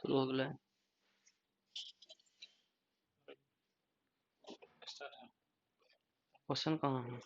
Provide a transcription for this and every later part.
शुरू हो गया। क्वेश्चन कहाँ है?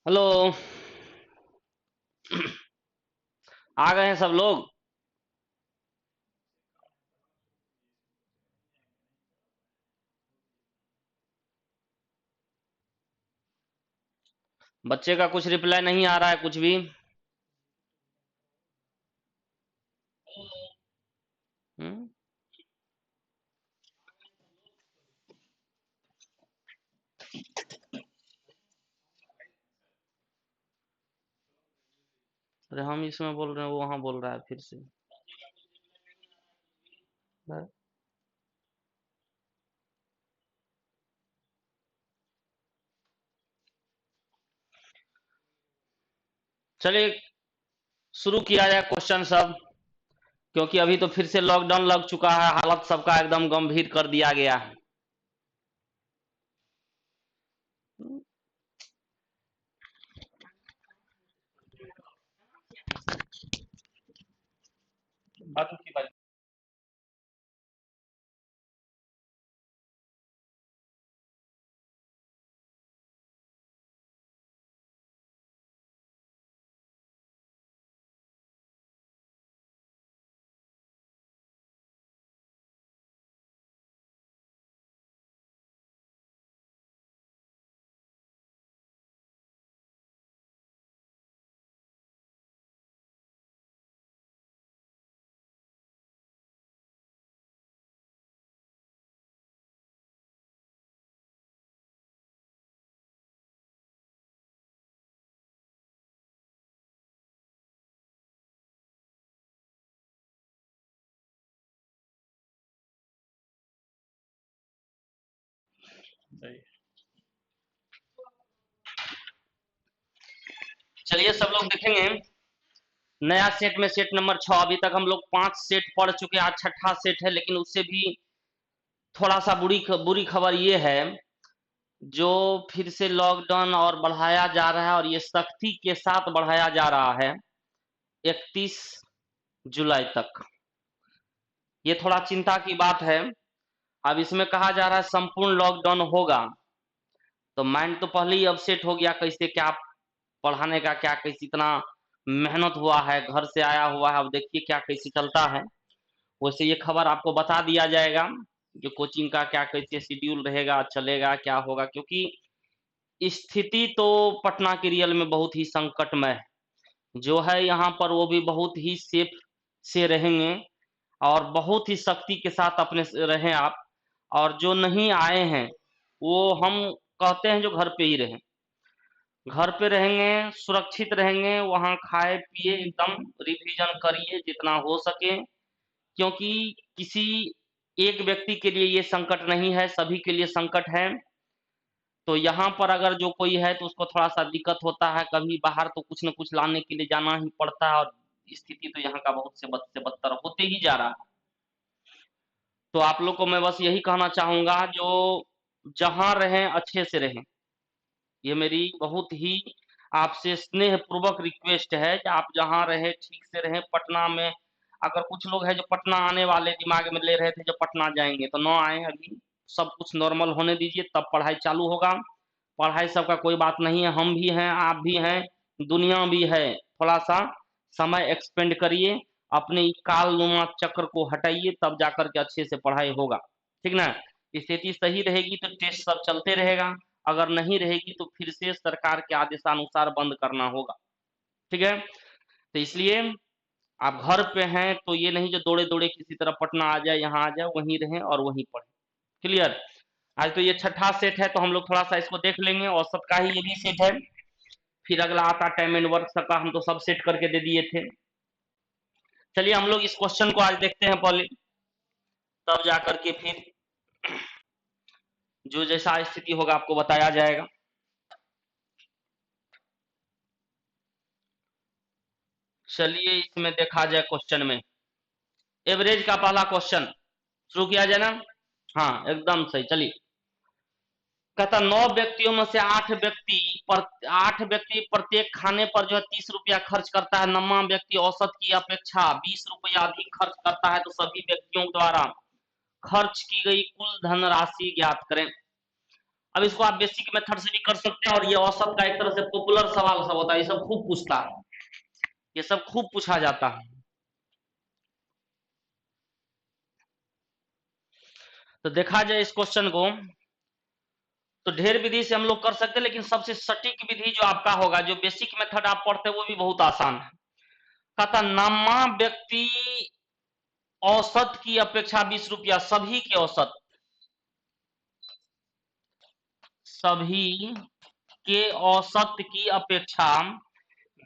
हेलो, आ गए हैं सब लोग। बच्चे का कुछ रिप्लाई नहीं आ रहा है कुछ भी। हम्म। अरे हम इसमें बोल रहे हैं, वो वहां बोल रहा है फिर से। चलिए शुरू किया जाए क्वेश्चन सब, क्योंकि अभी तो फिर से लॉकडाउन लग चुका है, हालत सबका एकदम गंभीर कर दिया गया है। बात की बात चलिए सब लोग देखेंगे नया सेट में सेट नंबर 6। अभी तक हम लोग 5 सेट पढ़ चुके हैं, आज छठा सेट है, लेकिन उससे भी थोड़ा सा बुरी खबर ये है, जो फिर से लॉकडाउन और बढ़ाया जा रहा है और ये सख्ती के साथ बढ़ाया जा रहा है 31 जुलाई तक। ये थोड़ा चिंता की बात है। अब इसमें कहा जा रहा है संपूर्ण लॉकडाउन होगा, तो माइंड तो पहले ही अपसेट हो गया, कैसे क्या पढ़ाने का, क्या कैसे इतना मेहनत हुआ है, घर से आया हुआ है, अब देखिए क्या कैसे चलता है। वैसे ये खबर आपको बता दिया जाएगा जो कोचिंग का क्या कैसे शेड्यूल रहेगा, चलेगा, क्या होगा, क्योंकि स्थिति तो पटना के रियल में बहुत ही संकटमय है। जो है यहाँ पर वो भी बहुत ही सेफ से रहेंगे और बहुत ही सख्ती के साथ अपने से रहें आप। और जो नहीं आए हैं वो हम कहते हैं जो घर पे ही रहें, घर पे रहेंगे, सुरक्षित रहेंगे, वहाँ खाए पिए एकदम रिवीजन करिए जितना हो सके, क्योंकि किसी एक व्यक्ति के लिए ये संकट नहीं है, सभी के लिए संकट है। तो यहाँ पर अगर जो कोई है तो उसको थोड़ा सा दिक्कत होता है, कभी बाहर तो कुछ न कुछ लाने के लिए जाना ही पड़ता है, और स्थिति तो यहाँ का बहुत से बद से बदतर होते ही जा रहा है। तो आप लोग को मैं बस यही कहना चाहूंगा, जो जहाँ रहें अच्छे से रहें, ये मेरी बहुत ही आपसे स्नेह पूर्वक रिक्वेस्ट है कि आप जहाँ रहे ठीक से रहें। पटना में अगर कुछ लोग हैं जो पटना आने वाले दिमाग में ले रहे थे जो पटना जाएंगे, तो ना आए, अभी सब कुछ नॉर्मल होने दीजिए तब पढ़ाई चालू होगा। पढ़ाई सबका कोई बात नहीं है, हम भी हैं, आप भी हैं, दुनिया भी है। थोड़ा सा समय एक्सपेंड करिए, अपने कालनुमा चक्र को हटाइए, तब जाकर के अच्छे से पढ़ाई होगा, ठीक ना। स्थिति सही रहेगी तो टेस्ट सब चलते रहेगा, अगर नहीं रहेगी तो फिर से सरकार के आदेशानुसार बंद करना होगा, ठीक है। तो इसलिए आप घर पे हैं तो ये नहीं जो दौड़े दौड़े किसी तरह पटना आ जाए, यहाँ आ जाए, वहीं रहें और वहीं पढ़ें। क्लियर। आज तो ये छठा सेट है, तो हम लोग थोड़ा सा इसको देख लेंगे, औसत का ही ये भी सेट है, फिर अगला आता टाइम एंड वर्क का हम तो सब सेट करके दे दिए थे। चलिए हम लोग इस क्वेश्चन को आज देखते हैं पहले, तब जाकर के फिर जो जैसा स्थिति होगा आपको बताया जाएगा। चलिए इसमें देखा जाए क्वेश्चन में एवरेज का पहला क्वेश्चन शुरू किया जाए ना। हाँ एकदम सही। चलिए कहता 9 व्यक्तियों में से 8 व्यक्ति प्रत्येक खाने पर जो है 30 रुपया खर्च करता है, 9वां व्यक्ति औसत की अपेक्षा 20 रुपया अधिक खर्च करता है, तो सभी व्यक्तियों द्वारा खर्च की गई कुल धनराशि ज्ञात करें। अब इसको आप बेसिक मेथड से भी कर सकते हैं, और ये औसत का एक तरह से पॉपुलर सवाल सब होता है, ये सब खूब पूछता है, ये सब खूब पूछा जाता है। तो देखा जाए इस क्वेश्चन को तो ढेर विधि से हम लोग कर सकते हैं, लेकिन सबसे सटीक विधि जो आपका होगा, जो बेसिक मेथड आप पढ़ते हैं वो भी बहुत आसान है। कहता 9वां व्यक्ति औसत की अपेक्षा 20 रुपया, सभी के औसत, सभी के औसत की अपेक्षा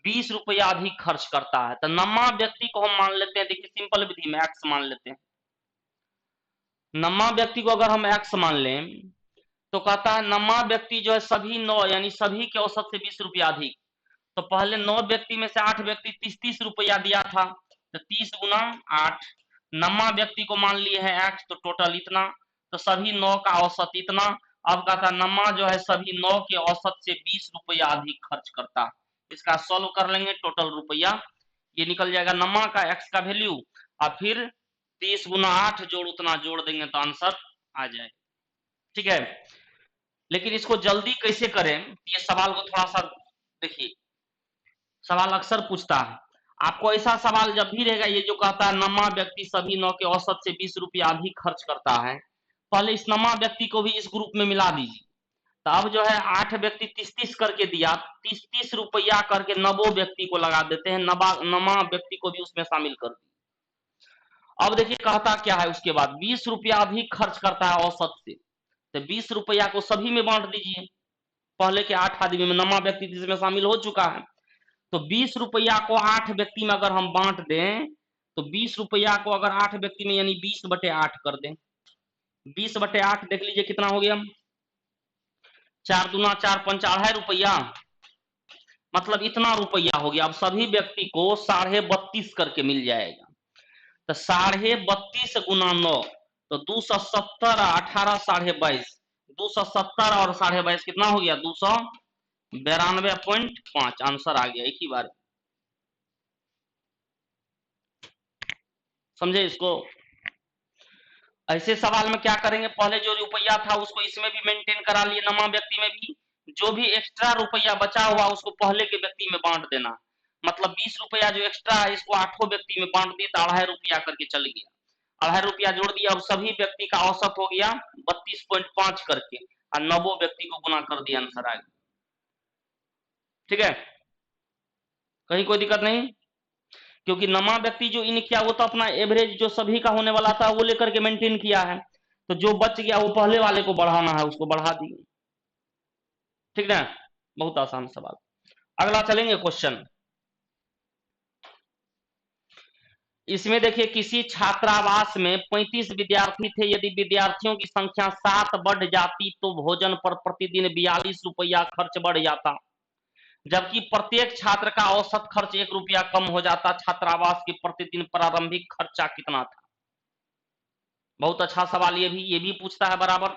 20 रुपया अधिक खर्च करता है। तो 9वां व्यक्ति को हम मान लेते हैं, देखिए सिंपल विधि में एक्स मान लेते हैं। 9वां व्यक्ति को अगर हम एक्स मान लें तो कहता है 9वां व्यक्ति जो है सभी 9 यानी सभी के औसत से 20 रुपया अधिक। तो पहले 9 व्यक्ति में से 8 व्यक्ति 30-30 रुपया दिया था, तो 30 गुना 8, 9वां व्यक्ति को मान लिए है एक्स, तो टोटल इतना, तो सभी 9 का औसत इतना। अब कहता 9वां जो है सभी 9 के औसत से 20 रुपया अधिक खर्च करता है। इसका सॉल्व कर लेंगे, टोटल रुपया ये निकल जाएगा 9वां का एक्स का वैल्यू, और फिर 30 गुना 8 जोड़ उतना जोड़ देंगे तो आंसर आ जाए, ठीक है। लेकिन इसको जल्दी कैसे करें, ये सवाल को थोड़ा सा देखिए, सवाल अक्सर पूछता है आपको ऐसा सवाल जब भी रहेगा, ये जो कहता है 9वां व्यक्ति सभी 9 के औसत से 20 रुपया अधिक खर्च करता है, पहले इस 9वां व्यक्ति को भी इस ग्रुप में मिला दीजिए। तो अब जो है 8 व्यक्ति 30-30 करके दिया, 30-30 रुपया करके 9 व्यक्ति को लगा देते हैं, 9वां व्यक्ति को भी उसमें शामिल कर दिए। अब देखिए कहता क्या है उसके बाद, 20 रुपया अधिक खर्च करता है औसत से, तो 20 रुपया को सभी में बांट दीजिए। पहले के 8 आदमी में 9वां व्यक्ति इसमें शामिल हो चुका है, तो 20 रुपया को 8 व्यक्ति में अगर हम बांट दें, तो 20 रुपया को अगर 8 व्यक्ति में यानी 20/8 कर दें, 20/8 देख लीजिए कितना हो गया, 4 दूना 4 पंच 2.5 रुपया, मतलब इतना रुपया हो गया। अब सभी व्यक्ति को 32.5 करके मिल जाएगा। तो 32.5 गुना 9 तो 270, 18 22, 270 और 22.5 कितना हो गया? 292.5 आंसर आ गया एक ही बार। समझे इसको? ऐसे सवाल में क्या करेंगे, पहले जो रुपया था उसको इसमें भी मेंटेन करा लिए, नमा व्यक्ति में भी। जो भी एक्स्ट्रा रुपया बचा हुआ उसको पहले के व्यक्ति में बांट देना। मतलब 20 रुपया जो एक्स्ट्रा है इसको 8 व्यक्ति में बांट दिया तो 2.5 रुपया करके चल गया। 2.5 रुपया जोड़ दिया, अब सभी व्यक्ति का औसत हो गया 32.5 करके, और 90 व्यक्ति को गुना कर दिया, आंसर आ गया। ठीक है, कहीं कोई दिक्कत नहीं, क्योंकि नमा व्यक्ति जो इन किया वो तो अपना एवरेज जो सभी का होने वाला था वो लेकर के मेंटेन किया है, तो जो बच गया वो पहले वाले को बढ़ाना है, उसको बढ़ा दिए। ठीक ना, बहुत आसान सवाल। अगला चलेंगे क्वेश्चन। इसमें देखिए, किसी छात्रावास में 35 विद्यार्थी थे, यदि विद्यार्थियों की संख्या 7 बढ़ जाती तो भोजन पर प्रतिदिन 42 रुपया खर्च बढ़ जाता, जबकि प्रत्येक छात्र का औसत खर्च 1 रुपया कम हो जाता। छात्रावास के प्रतिदिन प्रारंभिक खर्चा कितना था? बहुत अच्छा सवाल, ये भी पूछता है बराबर।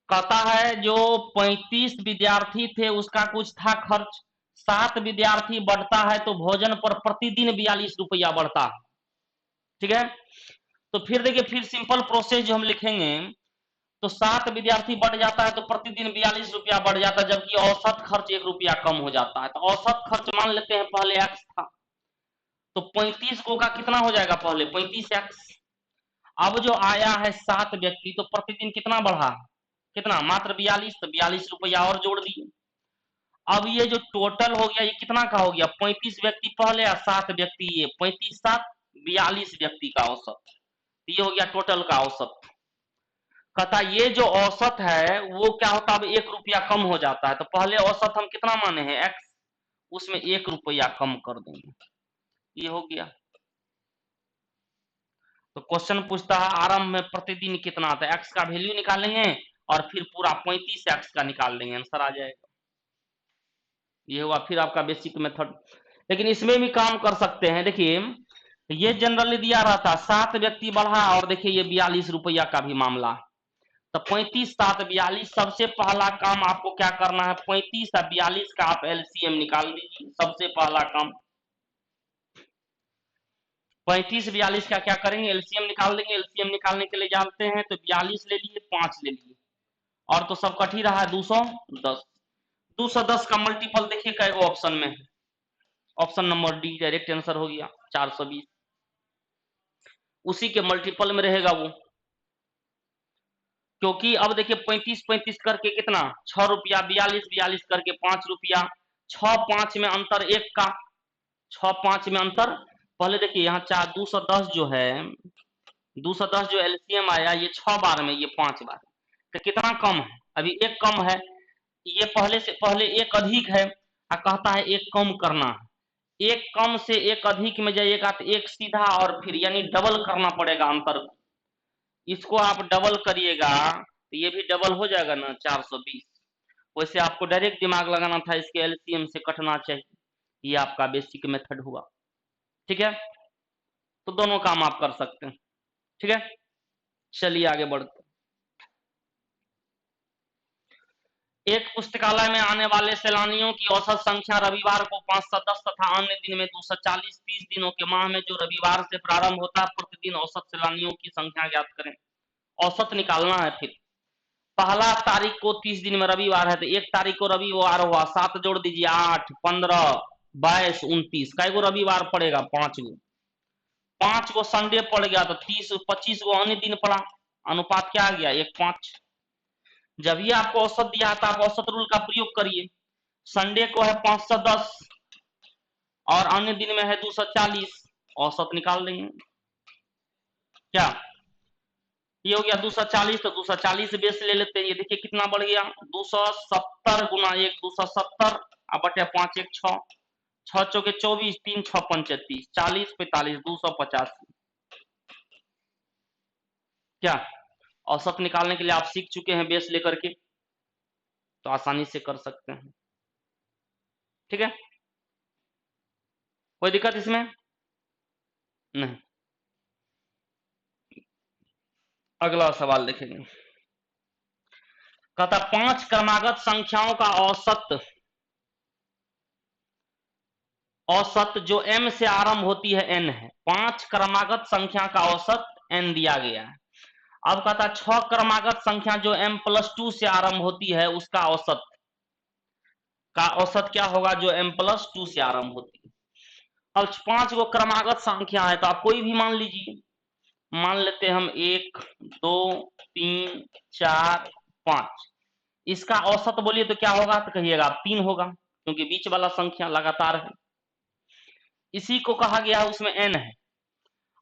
कहता है जो 35 विद्यार्थी थे उसका कुछ था खर्च, 7 विद्यार्थी बढ़ता है तो भोजन पर प्रतिदिन 42 रुपया बढ़ता है। ठीक है, तो फिर देखिए, फिर सिंपल प्रोसेस जो हम लिखेंगे, तो 7 विद्यार्थी बढ़ जाता है तो प्रतिदिन 42 रुपया बढ़ जाता है, जबकि औसत खर्च 1 रुपया कम हो जाता है। तो औसत खर्च मान लेते हैं पहले x था, तो 35 को का कितना हो जाएगा? पहले 35x। अब जो आया है 7 व्यक्ति, तो प्रतिदिन कितना बढ़ा? कितना? मात्र 42, तो 42 रुपया और जोड़ दिए। अब ये जो टोटल हो गया ये कितना का हो गया? 35 व्यक्ति पहले और 7 व्यक्ति ये, 35 7 42 व्यक्ति का औसत, ये हो गया टोटल का औसत। कहता ये जो औसत है वो क्या होता है? अब 1 रुपया कम हो जाता है, तो पहले औसत हम कितना माने हैं? x, उसमें 1 रुपया कम कर देंगे, ये हो गया। तो क्वेश्चन पूछता है आरंभ में प्रतिदिन कितना आता है, x का वैल्यू निकालेंगे और फिर पूरा 35x का निकाल लेंगे, आंसर आ जाएगा। ये हुआ फिर आपका बेसिक मेथड। लेकिन इसमें भी काम कर सकते हैं। देखिए, ये जनरली दिया रहता 7 व्यक्ति बढ़ा, और देखिए ये 42 रुपया का भी मामला, तो 35 7 42। सबसे पहला काम आपको क्या करना है? 35 और 42 का आप एलसीएम निकाल दीजिए, सबसे पहला काम। 35 42 का क्या करेंगे? एलसीएम निकाल देंगे। एलसीएम निकालने के लिए जानते हैं, तो 42 ले लिए, 5 ले लिए, और तो सब कट ही रहा है 210। 210 का मल्टीपल देखिए कई ऑप्शन में है, option number D direct answer हो गया 420, उसी के मल्टीपल में रहेगा वो। क्योंकि अब देखिए 35 35 करके कितना? 6 रुपया, 42 42 करके 5 रुपया, 6 5 में अंतर 1 का, 6 5 में अंतर। पहले देखिए यहाँ 4 210 जो है, 210 जो एलसीएम आया, ये 6 बार में, ये 5 बार, तो कितना कम है? अभी 1 कम है, ये पहले से पहले 1 अधिक है, और कहता है 1 कम करना है। 1 कम से 1 अधिक में जाइएगा तो 1 सीधा, और फिर यानी डबल करना पड़ेगा अंतर को। इसको आप डबल करिएगा तो ये भी डबल हो जाएगा ना, 420। वैसे आपको डायरेक्ट दिमाग लगाना था, इसके एलसीएम से कटना चाहिए। ये आपका बेसिक मेथड हुआ। ठीक है, तो दोनों काम आप कर सकते हैं। ठीक है, चलिए आगे बढ़ते। एक पुस्तकालय में आने वाले सैलानियों की औसत संख्या रविवार को 510 तथा अन्य दिन में 240, 30 दिनों के माह में जो रविवार से प्रारंभ होता है, प्रतिदिन औसत सैलानियों की संख्या ज्ञात करें। औसत निकालना है। फिर पहला तारीख को 30 दिन में रविवार है, तो 1 तारीख को रविवार हुआ, 7 जोड़ दीजिए, 8 15 22 29, कै गो रविवार पड़ेगा? 5 गो। 5 गो संडे पड़ गया, तो 30 25 गो अन्य दिन पड़ा, अनुपात क्या आ गया? 1:5। जब ये आपको औसत दिया था, आप औसत रूल का प्रयोग करिए। संडे को है 510 और अन्य दिन में है 240, औसत निकाल देंगे। क्या ये हो गया? 240, तो 240 बेस ले लेते हैं। ये देखिए कितना बढ़ गया? 270 गुना 1 270, अब बटे 5 1 6, 6 चौके 24, 3 6 35, 40 45 285। क्या औसत निकालने के लिए आप सीख चुके हैं बेस लेकर के? तो आसानी से कर सकते हैं। ठीक है, कोई दिक्कत इसमें नहीं। अगला सवाल देखेंगे। कहता 5 क्रमागत संख्याओं का औसत जो m से आरंभ होती है n है। 5 क्रमागत संख्या का औसत n दिया गया है। अब कहता 6 क्रमागत संख्या जो m+2 से आरंभ होती है उसका औसत क्या होगा जो m+2 से आरंभ होती है। अब 5 गो क्रमागत संख्या है तो आप कोई भी मान लीजिए, मान लेते हम 1 2 3 4 5। इसका औसत बोलिए तो क्या होगा, तो कहिएगा 3 होगा, क्योंकि बीच वाला संख्या लगातार है। इसी को कहा गया है, उसमें n है।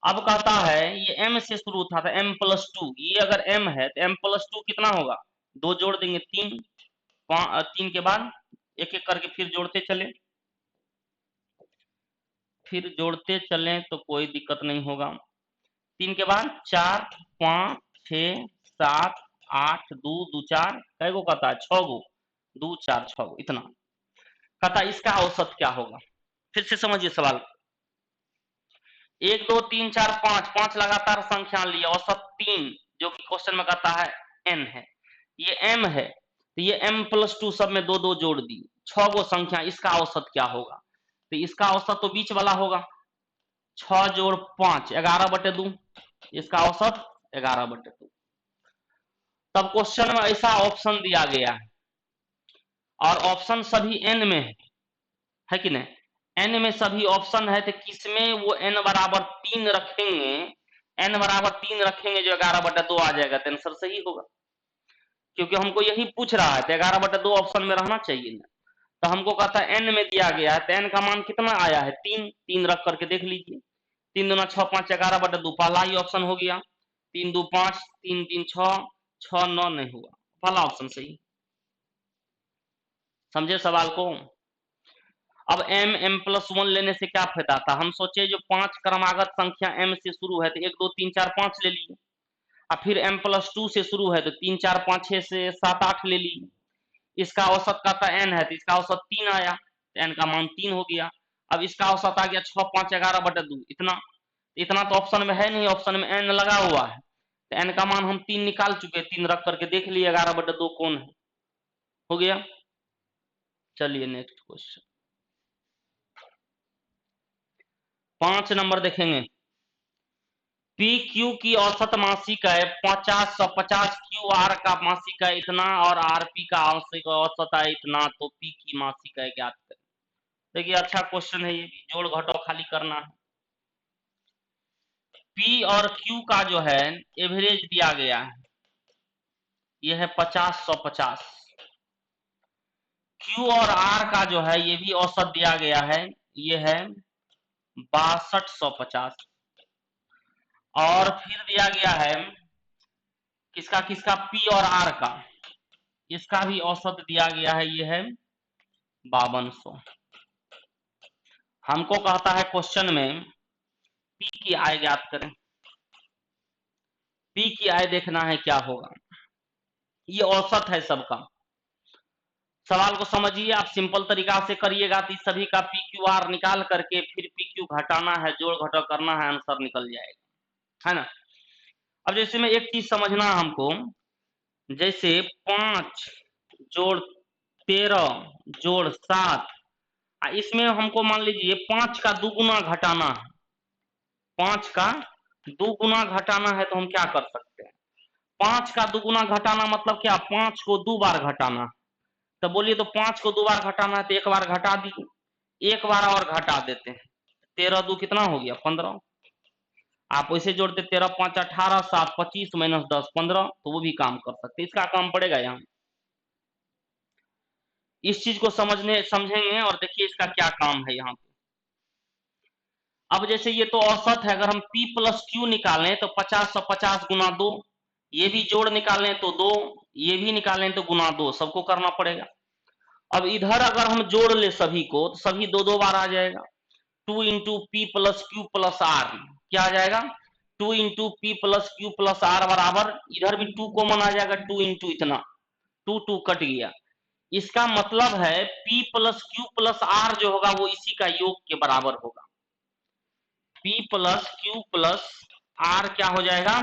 अब कहता है ये m से शुरू था तो m+2, ये अगर m है तो m+2 कितना होगा, 2 जोड़ देंगे 3, 3 के बाद एक एक करके फिर जोड़ते चलें तो कोई दिक्कत नहीं होगा। 3 के बाद 4 5 6 7 8 2 2 4, कै गो कहता है 6 गो, 2 4 6 गो, इतना कहता इसका औसत क्या होगा। फिर से समझिए सवाल। 1 2 3 4 5, 5 लगातार संख्या लिए, औसत 3, जो कि क्वेश्चन में कहता है n है, ये m है तो ये m+2 सब में 2 2 जोड़ दी, 6 गो संख्या, इसका औसत क्या होगा, तो इसका औसत तो बीच वाला होगा, 6 जोड़ 5 11/2, इसका औसत 11/2। तब क्वेश्चन में ऐसा ऑप्शन दिया गया है और ऑप्शन सभी n में है कि नहीं, n में सभी ऑप्शन है तो किसमें वो n बराबर 3 रखेंगे, n बराबर 3 रखेंगे जो 11/2 आ जाएगा, तो आंसर सही होगा, क्योंकि हमको यही पूछ रहा है तो 11/2 ऑप्शन में रहना चाहिए ना। तो हमको कहता है n में दिया गया है तो n का मान कितना आया है 3, 3 रख करके देख लीजिए, 3 दूना 6 5 11/2, पहला ही ऑप्शन हो गया, 3 2 5 3 3 6 6 9 नहीं हुआ, पहला ऑप्शन सही। समझे सवाल को। अब m+1 लेने से क्या फायदा था, हम सोचे जो 5 क्रमागत संख्या m से शुरू है तो 1 2 3 4 5 ले लिए, और फिर m+2 से शुरू है तो 3 4 5 6 से 7 8 ले लिए, इसका औसत का n है तो इसका औसत 3 आया, तो n का मान 3 हो गया। अब इसका औसत आ गया 6 5 11/2, इतना तो ऑप्शन में है नहीं, ऑप्शन में n लगा हुआ है, तो n का मान हम 3 निकाल चुके, 3 रख करके देख लिए 11/2 कौन है, हो गया। चलिए नेक्स्ट क्वेश्चन 5 नंबर देखेंगे। पी क्यू की औसत मासिक है 50 क्यू आर का मासिक है इतना और आर पी का औसत है इतना, तो पी की मासिक है ज्ञात करें। देखिए अच्छा क्वेश्चन है ये भी, जोड़ घटाव खाली करना है। पी और क्यू का जो है एवरेज दिया गया है, ये है 50 150। क्यू और आर का जो है ये भी औसत दिया गया है, ये है 62 150। और फिर दिया गया है किसका किसका, पी और आर का, इसका भी औसत दिया गया है, ये है 5200। हमको कहता है क्वेश्चन में पी की आय ज्ञात करें। पी की आय देखना है क्या होगा, ये औसत है सबका। सवाल को समझिए, आप सिंपल तरीका से करिएगा तो सभी का पी क्यू आर निकाल करके फिर पी क्यू घटाना है, जोड़ घटाव करना है, आंसर निकल जाएगा, है ना। अब जैसे में एक चीज समझना हमको, जैसे 5 जोड़ 13 जोड़ 7, इसमें हमको मान लीजिए 5 का 2 गुना घटाना है, 5 का 2 गुना घटाना है तो हम क्या कर सकते हैं, 5 का 2 गुना घटाना मतलब क्या, 5 को 2 बार घटाना। तो बोलिए तो 5 को 2 बार घटाना है तो एक बार घटा दिए, एक बार और घटा देते हैं, 13 2 कितना हो गया 15। आप वैसे जोड़ते 13 5 18 7 25 माइनस 10 15, तो वो भी काम कर सकते, इसका काम पड़ेगा यहाँ। इस चीज को समझेंगे और देखिए इसका क्या काम है यहाँ पे। अब जैसे ये तो औसत है, अगर हम P प्लस Q निकालें तो 50 150 गुना 2, ये भी जोड़ निकालें तो 2, ये भी निकालें तो गुना 2, सबको करना पड़ेगा। अब इधर अगर हम जोड़ ले सभी को तो सभी 2 2 बार आ जाएगा, 2 into P plus Q plus R, क्या आ जाएगा 2 into P plus Q plus R बराबर, इधर भी 2 कॉमन आ जाएगा, 2 इंटू इतना, 2 2 कट गया, इसका मतलब है P plus Q plus R जो होगा वो इसी का योग के बराबर होगा। P plus Q plus R क्या हो जाएगा,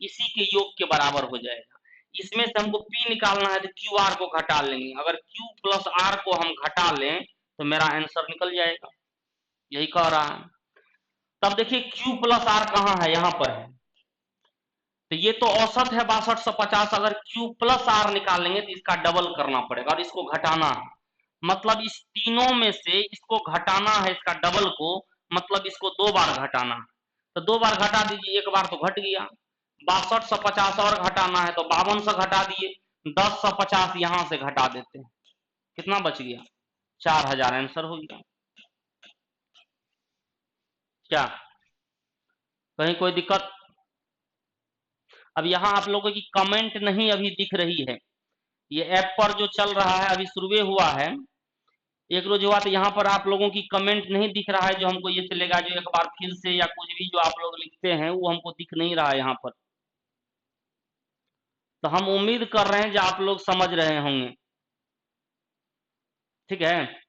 इसी के योग के बराबर हो जाएगा। इसमें से हमको P निकालना है तो QR को घटा लेंगे, अगर Q प्लस R को हम घटा लें तो मेरा आंसर निकल जाएगा, यही कह रहा है। तब देखिए Q प्लस R कहाँ है, यहाँ पर है, तो ये तो औसत है 6250, अगर Q प्लस R निकालेंगे तो इसका डबल करना पड़ेगा और इसको घटाना है, मतलब इस तीनों में से इसको घटाना है, इसका डबल को, मतलब इसको 2 बार घटाना है, तो 2 बार घटा दीजिए, एक बार तो घट गया। 6250 और घटाना है तो 52 से घटा दिए, 1050 यहां से घटा देते हैं, कितना बच गया, 4000 आंसर हो गया। क्या कहीं कोई दिक्कत? अब यहाँ आप लोगों की कमेंट नहीं अभी दिख रही है, ये ऐप पर जो चल रहा है अभी शुरू हुआ है, एक रोज हुआ, तो यहाँ पर आप लोगों की कमेंट नहीं दिख रहा है, जो हमको ये चलेगा जो एक बार फिर से या कुछ भी जो आप लोग लिखते हैं वो हमको दिख नहीं रहा है यहाँ पर, तो हम उम्मीद कर रहे हैं जो आप लोग समझ रहे होंगे, ठीक है।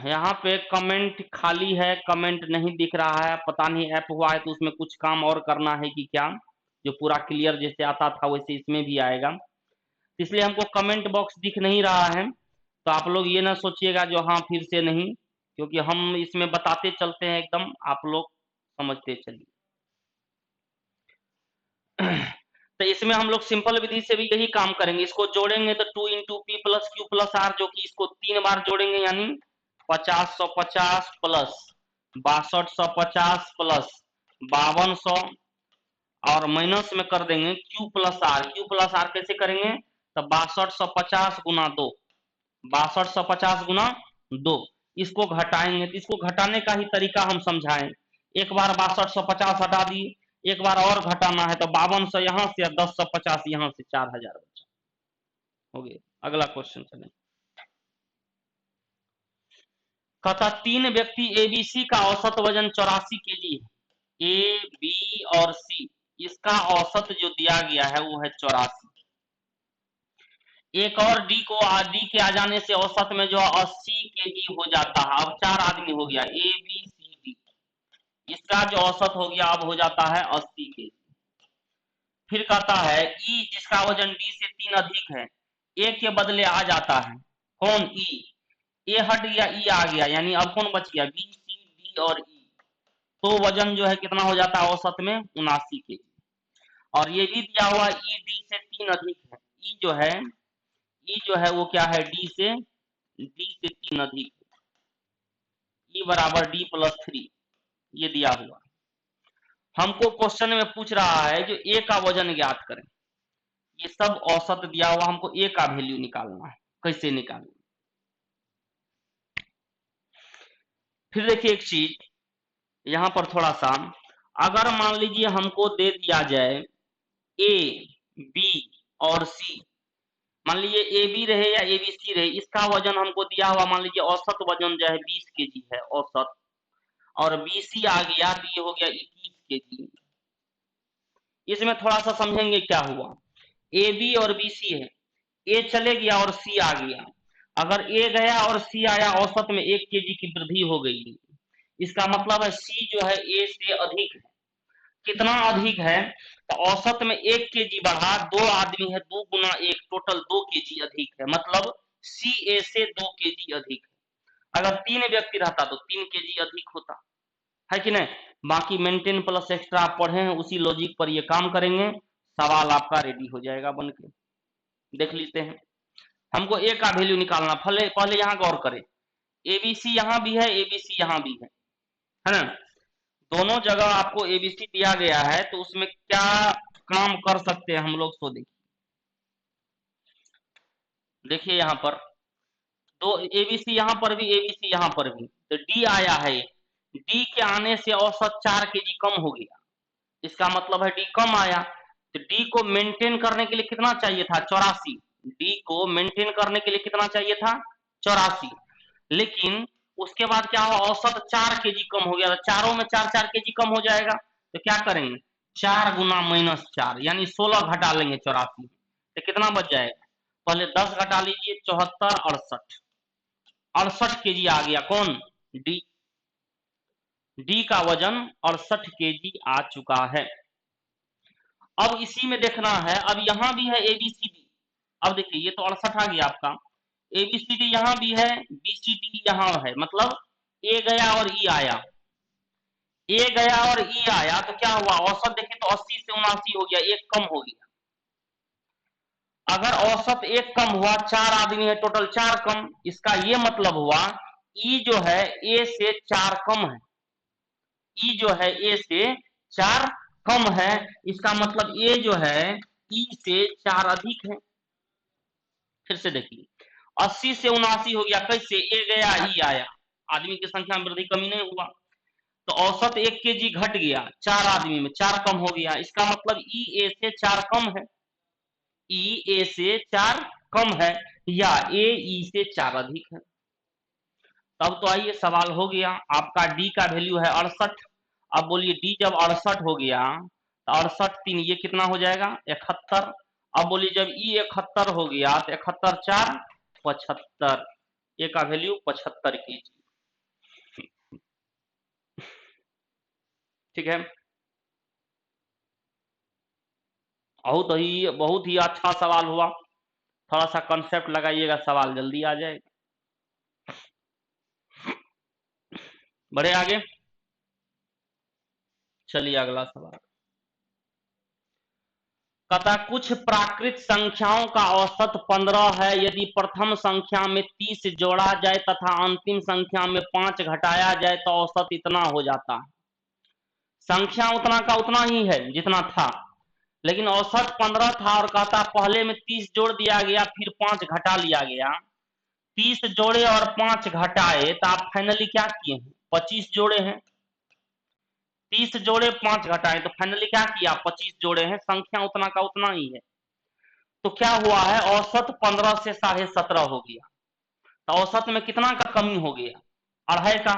यहाँ पे कमेंट खाली है, कमेंट नहीं दिख रहा है, पता नहीं ऐप हुआ है तो उसमें कुछ काम और करना है कि क्या, जो पूरा क्लियर जैसे आता था वैसे इसमें भी आएगा, इसलिए हमको कमेंट बॉक्स दिख नहीं रहा है, तो आप लोग ये ना सोचिएगा जो हाँ फिर से नहीं, क्योंकि हम इसमें बताते चलते हैं एकदम, आप लोग समझते चलिए। तो इसमें हम लोग सिंपल विधि से भी यही काम करेंगे, इसको जोड़ेंगे तो 2 into P plus Q plus R, जो कि इसको 3 बार जोड़ेंगे, यानी 50 प्लस 6250 प्लस 5200 और माइनस में कर देंगे Q plus R. Q plus R कैसे करेंगे, तो 6250 गुना 2, 6250 गुना 2, इसको घटाएंगे, तो इसको घटाने का ही तरीका हम समझाएं। एक बार 6250 हटा दिए, एक बार और घटाना है तो 5200 यहाँ से, 1050 यहाँ से, 4000 बचा, हो गया। अगला क्वेश्चन चले, कहता 3 व्यक्ति एबीसी का औसत वजन 84 केजी है, ए बी और सी, इसका औसत जो दिया गया है वो है 84, एक और डी को डी के आ जाने से औसत में जो 80 केजी हो जाता है। अब 4 आदमी हो गया, ए बी सी डी, इसका जो औसत हो गया अब हो जाता है 80 केजी। फिर कहता है ई जिसका वजन डी से 3 अधिक है, ए के बदले आ जाता है कौन, ई, ए हट गया, ई आ गया, यानी अब कौन बच गया, बी सी डी और ई, तो वजन जो है कितना हो जाता है औसत में 79 केजी। और ये भी दिया हुआ ई डी से 3 अधिक है, ई जो है, ई जो है वो क्या है, डी से 3 अधिक, ई बराबर डी प्लस 3, ये दिया हुआ। हमको क्वेश्चन में पूछ रहा है जो ए का वजन ज्ञात करें, ये सब औसत दिया हुआ, हमको ए का वैल्यू निकालना है, कैसे निकालना। फिर देखिए एक चीज यहां पर थोड़ा सा, अगर मान लीजिए हमको दे दिया जाए ए बी और सी, मान लीजिए ए बी रहे या ए बी सी रहे, इसका वजन हमको दिया हुआ, मान लीजिए औसत वजन जो है 20 केजी है औसत, और बी सी आ गया तो ये हो गया 21 केजी। इसमें थोड़ा सा समझेंगे क्या हुआ, ए बी और बी सी है, ए चले गया और सी आ गया, अगर ए गया और सी आया औसत में 1 केजी की वृद्धि हो गई, इसका मतलब है सी जो है ए से अधिक है, कितना अधिक है, तो औसत में 1 केजी बढ़ा, 2 आदमी है, 2 गुना 1 टोटल 2 केजी अधिक है, मतलब सी ए से 2 केजी अधिक है। अगर 3 व्यक्ति रहता तो 3 केजी अधिक होता है कि नहीं। बाकी मेंटेन प्लस एक्स्ट्रा आप पढ़े हैं, उसी लॉजिक पर ये काम करेंगे, सवाल आपका रेडी हो जाएगा बन के। देख लेते हैं, हमको ए का वैल्यू निकालना, पहले यहाँ गौर करें, एबीसी यहाँ भी है, एबीसी यहाँ भी है ना, दोनों जगह आपको एबीसी दिया गया है, तो उसमें क्या काम कर सकते हैं हम लोग, सो देखिए यहाँ पर दो एबीसी यहाँ पर भी, एबीसी यहाँ पर भी, तो डी आया है, डी के आने से औसत 4 केजी कम हो गया, इसका मतलब है डी कम आया, तो डी को मेंटेन करने के लिए कितना चाहिए था, 84, डी को मेंटेन करने के लिए कितना चाहिए था, 84, लेकिन उसके बाद क्या हुआ, औसत 4 केजी कम हो गया, तो चारों में 4-4 केजी कम हो जाएगा, तो क्या करेंगे, 4 गुना -4, यानी 16 घटा लेंगे 84, तो कितना बच जाएगा? पहले 10 घटा लीजिए, 74, 68, 68 केजी आ गया। कौन? डी। डी का वजन 68 केजी आ चुका है। अब इसी में देखना है, अब यहां भी है एबीसीडी। अब देखिए ये तो 68 आ गया आपका, एबीसीडी यहां भी है, बीसीडी यहां है, मतलब ए गया और ई आया। ए गया और ई आया तो क्या हुआ? औसत देखिए तो 80 से 79 हो गया, एक कम हो गया। अगर औसत एक कम हुआ, 4 आदमी है टोटल, 4 कम, इसका ये मतलब हुआ ई जो है ए से 4 कम है। ई जो है ए से 4 कम है, इसका मतलब ए जो है ई से 4 अधिक है। फिर से देखिए 80 से 79 हो गया, कैसे? ए गया ई आया, आदमी की संख्या में वृद्धि कमी नहीं हुआ, तो औसत 1 केजी घट गया, 4 आदमी में 4 कम हो गया, इसका मतलब ई ए से 4 कम है। ई ए से 4 कम है या ए ई से 4 अधिक है। तब तो आइए सवाल हो गया, आपका डी का वैल्यू है 68। अब बोलिए डी जब 68 हो गया तो 68 3 ये कितना हो जाएगा? 71। अब बोलिए जब ई 71 हो गया तो 71 4 75, ए का वैल्यू 75 केजी। ठीक है, बहुत ही अच्छा सवाल हुआ। थोड़ा सा कंसेप्ट लगाइएगा, सवाल जल्दी आ जाएगा। बढ़े आगे, चलिए अगला सवाल। कहता कुछ प्राकृत संख्याओं का औसत 15 है, यदि प्रथम संख्या में 30 जोड़ा जाए तथा अंतिम संख्या में 5 घटाया जाए तो औसत इतना हो जाता है। संख्या उतना का उतना ही है जितना था, लेकिन औसत 15 था और कहता पहले में 30 जोड़ दिया गया, फिर 5 घटा लिया गया। 30 जोड़े और 5 घटाए तो आप फाइनली क्या किए हैं? 25 जोड़े हैं। 30 जोड़े 5 घटाए तो फाइनली क्या किया? 25 जोड़े हैं, संख्या उतना का उतना ही है। तो क्या हुआ है? औसत 15 से 17.5 हो गया, तो औसत में कितना का कमी हो गया? 2.5 का।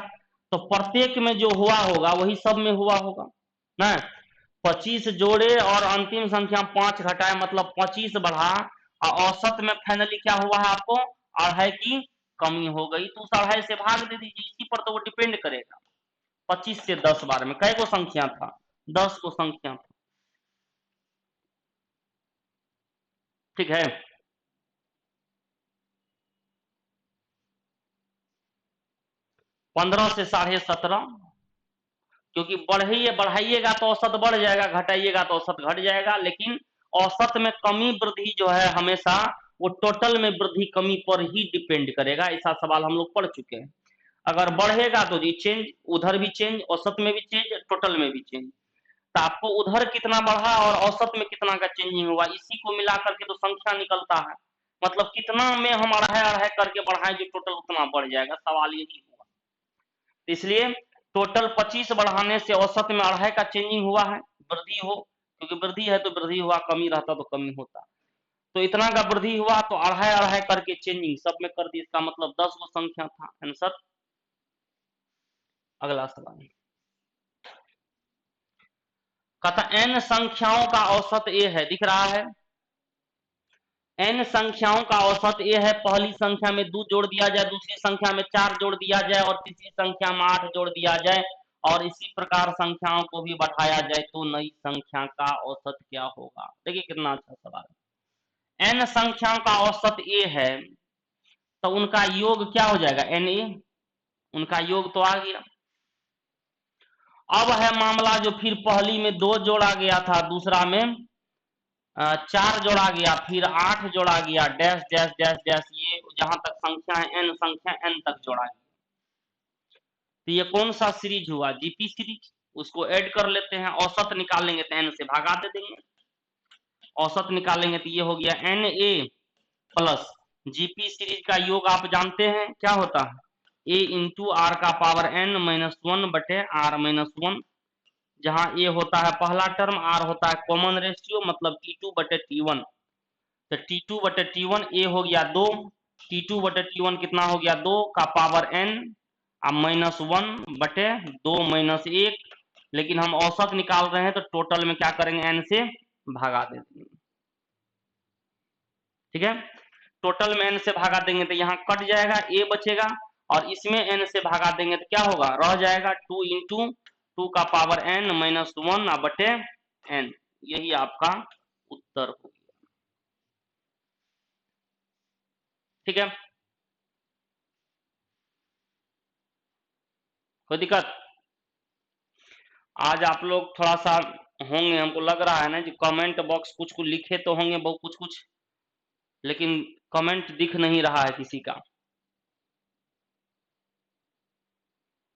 तो प्रत्येक में जो हुआ होगा वही सब में हुआ होगा ना। 25 जोड़े और अंतिम संख्या 5 घटाए, मतलब 25 बढ़ा, और औसत में फाइनली क्या हुआ है? आपको 2.5 की कमी हो गई, तो उस 2.5 से भाग दे दीजिए, इसी पर तो वो डिपेंड करेगा। 25 से 10 बार में कै को संख्या था? 10 को संख्या था। ठीक है, 15 से 17.5, क्योंकि बढ़ाइएगा तो औसत बढ़ जाएगा, घटाइएगा तो औसत घट जाएगा, लेकिन औसत में कमी वृद्धि जो है हमेशा वो टोटल में वृद्धि कमी पर ही डिपेंड करेगा। ऐसा सवाल हम लोग पढ़ चुके हैं। अगर बढ़ेगा तो जी चेंज, उधर भी चेंज, औसत में भी चेंज, टोटल में भी चेंज। तो आपको उधर कितना बढ़ा और औसत में कितना का चेंजिंग हुआ, इसी को मिला करके तो संख्या निकलता है। मतलब कितना में हम 2.5 करके बढ़ाएं जो टोटल उतना बढ़ जाएगा, सवाल यही हुआ। इसलिए टोटल 25 बढ़ाने से औसत में 2.5 का चेंजिंग हुआ है, वृद्धि हो, क्योंकि वृद्धि है तो वृद्धि हुआ, कमी रहता तो कमी होता। तो इतना का वृद्धि हुआ तो 2.5 करके चेंजिंग सब में कर दी, इसका मतलब 10 को संख्या था। आंसर। अगला सवाल कहता n संख्याओं का औसत a है, दिख रहा है? n संख्याओं का औसत a है। पहली संख्या में 2 जोड़ दिया जाए, दूसरी संख्या में 4 जोड़ दिया जाए और तीसरी संख्या में 8 जोड़ दिया जाए, और इसी प्रकार संख्याओं को भी बढ़ाया जाए तो नई संख्या का औसत क्या होगा? देखिए कितना अच्छा सवाल है। n संख्याओं का औसत a है तो उनका योग क्या हो जाएगा? na, उनका योग तो आ गया। अब है मामला जो फिर पहली में 2 जोड़ा गया था, दूसरा में 4 जोड़ा गया, फिर 8 जोड़ा गया, डैश डैश डैश डैश, ये जहां तक संख्या है n संख्या n तक जोड़ा गया। तो ये कौन सा सीरीज हुआ? GP series. उसको ऐड कर लेते हैं, औसत निकालेंगे तो n से भागा दे देंगे, औसत निकालेंगे तो ये हो गया na प्लस जीपी सीरीज का योग आप जानते हैं क्या होता है? a इंटू आर का पावर n माइनस 1 बटे r माइनस 1, जहां a होता है पहला टर्म, r होता है कॉमन रेशियो, मतलब t2 बटे t1। तो t2 बटे t1 a हो गया 2, t2 बटे t1 कितना हो गया? 2 का पावर n, अब माइनस 1 बटे 2 माइनस 1, लेकिन हम औसत निकाल रहे हैं तो टोटल में क्या करेंगे? n से भागा देते हैं। ठीक है, टोटल में n से भागा देंगे तो यहाँ कट जाएगा, a बचेगा, और इसमें n से भागा देंगे तो क्या होगा, रह जाएगा 2 इंटू 2 का पावर n माइनस 1 बटे n। यही आपका उत्तर हो गया। ठीक है, कोई दिक्कत? आज आप लोग थोड़ा सा होंगे, हमको लग रहा है ना कि कमेंट बॉक्स कुछ कुछ लिखे तो होंगे बहुत कुछ कुछ, लेकिन कमेंट दिख नहीं रहा है किसी का।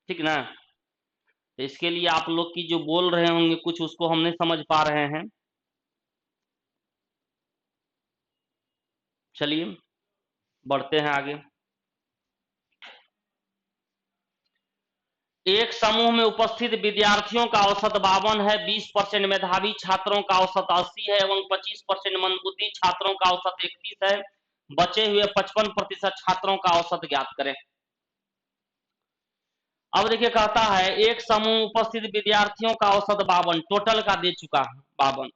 ठीक ना, तो इसके लिए आप लोग की जो बोल रहे होंगे कुछ, उसको हम नहीं समझ पा रहे हैं। चलिए बढ़ते हैं आगे। एक समूह में उपस्थित विद्यार्थियों का औसत 52 है, 20% मेधावी छात्रों का औसत 80 है एवं 25% मंदबुद्धि छात्रों का औसत 31 है। बचे हुए 55% छात्रों का औसत ज्ञात करें। अब देखिए कहता है एक समूह उपस्थित विद्यार्थियों का औसत 52, टोटल का दे चुका है 52,